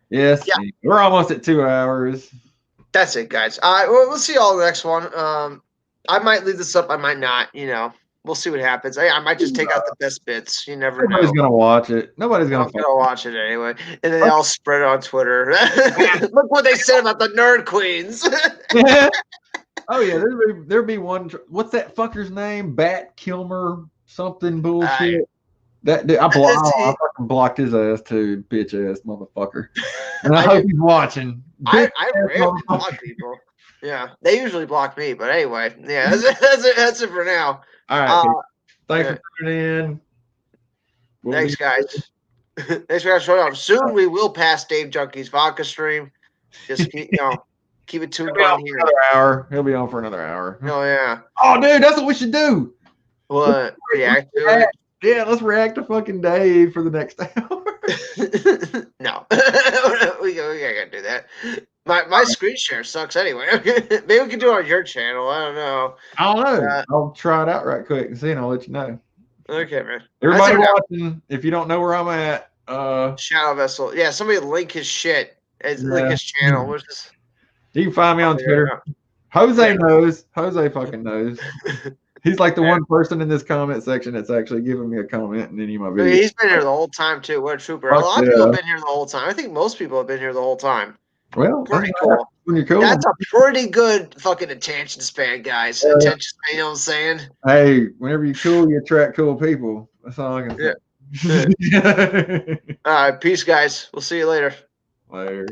Yes. Yeah. We're almost at 2 hours. That's it, guys. All right. Well, we'll see y'all the next one. I might leave this up. I might not. You know, we'll see what happens. I might just take out the best bits. You never know. Nobody's gonna watch it. Nobody's gonna watch it anyway. And then they all spread it on Twitter. Look what they said about the nerd queens. Oh yeah, there'd be one. What's that fucker's name? Bat Kilmer something bullshit. I fucking blocked his ass too, bitch ass motherfucker. And I hope he's watching. I rarely block people. Yeah, they usually block me, but anyway, yeah, that's it for now. All right, thanks for tuning in. Thanks, guys. Thanks for showing up. Soon we will pass Dave Junkie's vodka stream. Just keep it tuned on here. Another hour. He'll be on for another hour. Oh yeah. Oh, dude, that's what we should do. What? React to it? Yeah, let's react to fucking Dave for the next hour. No, we gotta do that. My screen share sucks anyway. Maybe we can do it on your channel. I don't know. I'll try it out right quick and see, and I'll let you know. Okay, man. Everybody watching, if you don't know where I'm at, Shadow Vessel. Yeah, somebody link his shit. Link his channel. What's this? You can find me on Twitter. Jose knows. Jose fucking knows. He's like the one person in this comment section that's actually giving me a comment in any of my videos. He's been here the whole time too. What a trooper! A lot of people have been here the whole time. I think most people have been here the whole time. Well, pretty cool. When you're cool. That's a pretty good fucking attention span, guys. Attention span, you know what I'm saying? Hey, whenever you're cool, you attract cool people. That's all I can say. Yeah. All right, peace, guys. We'll see you later. Later.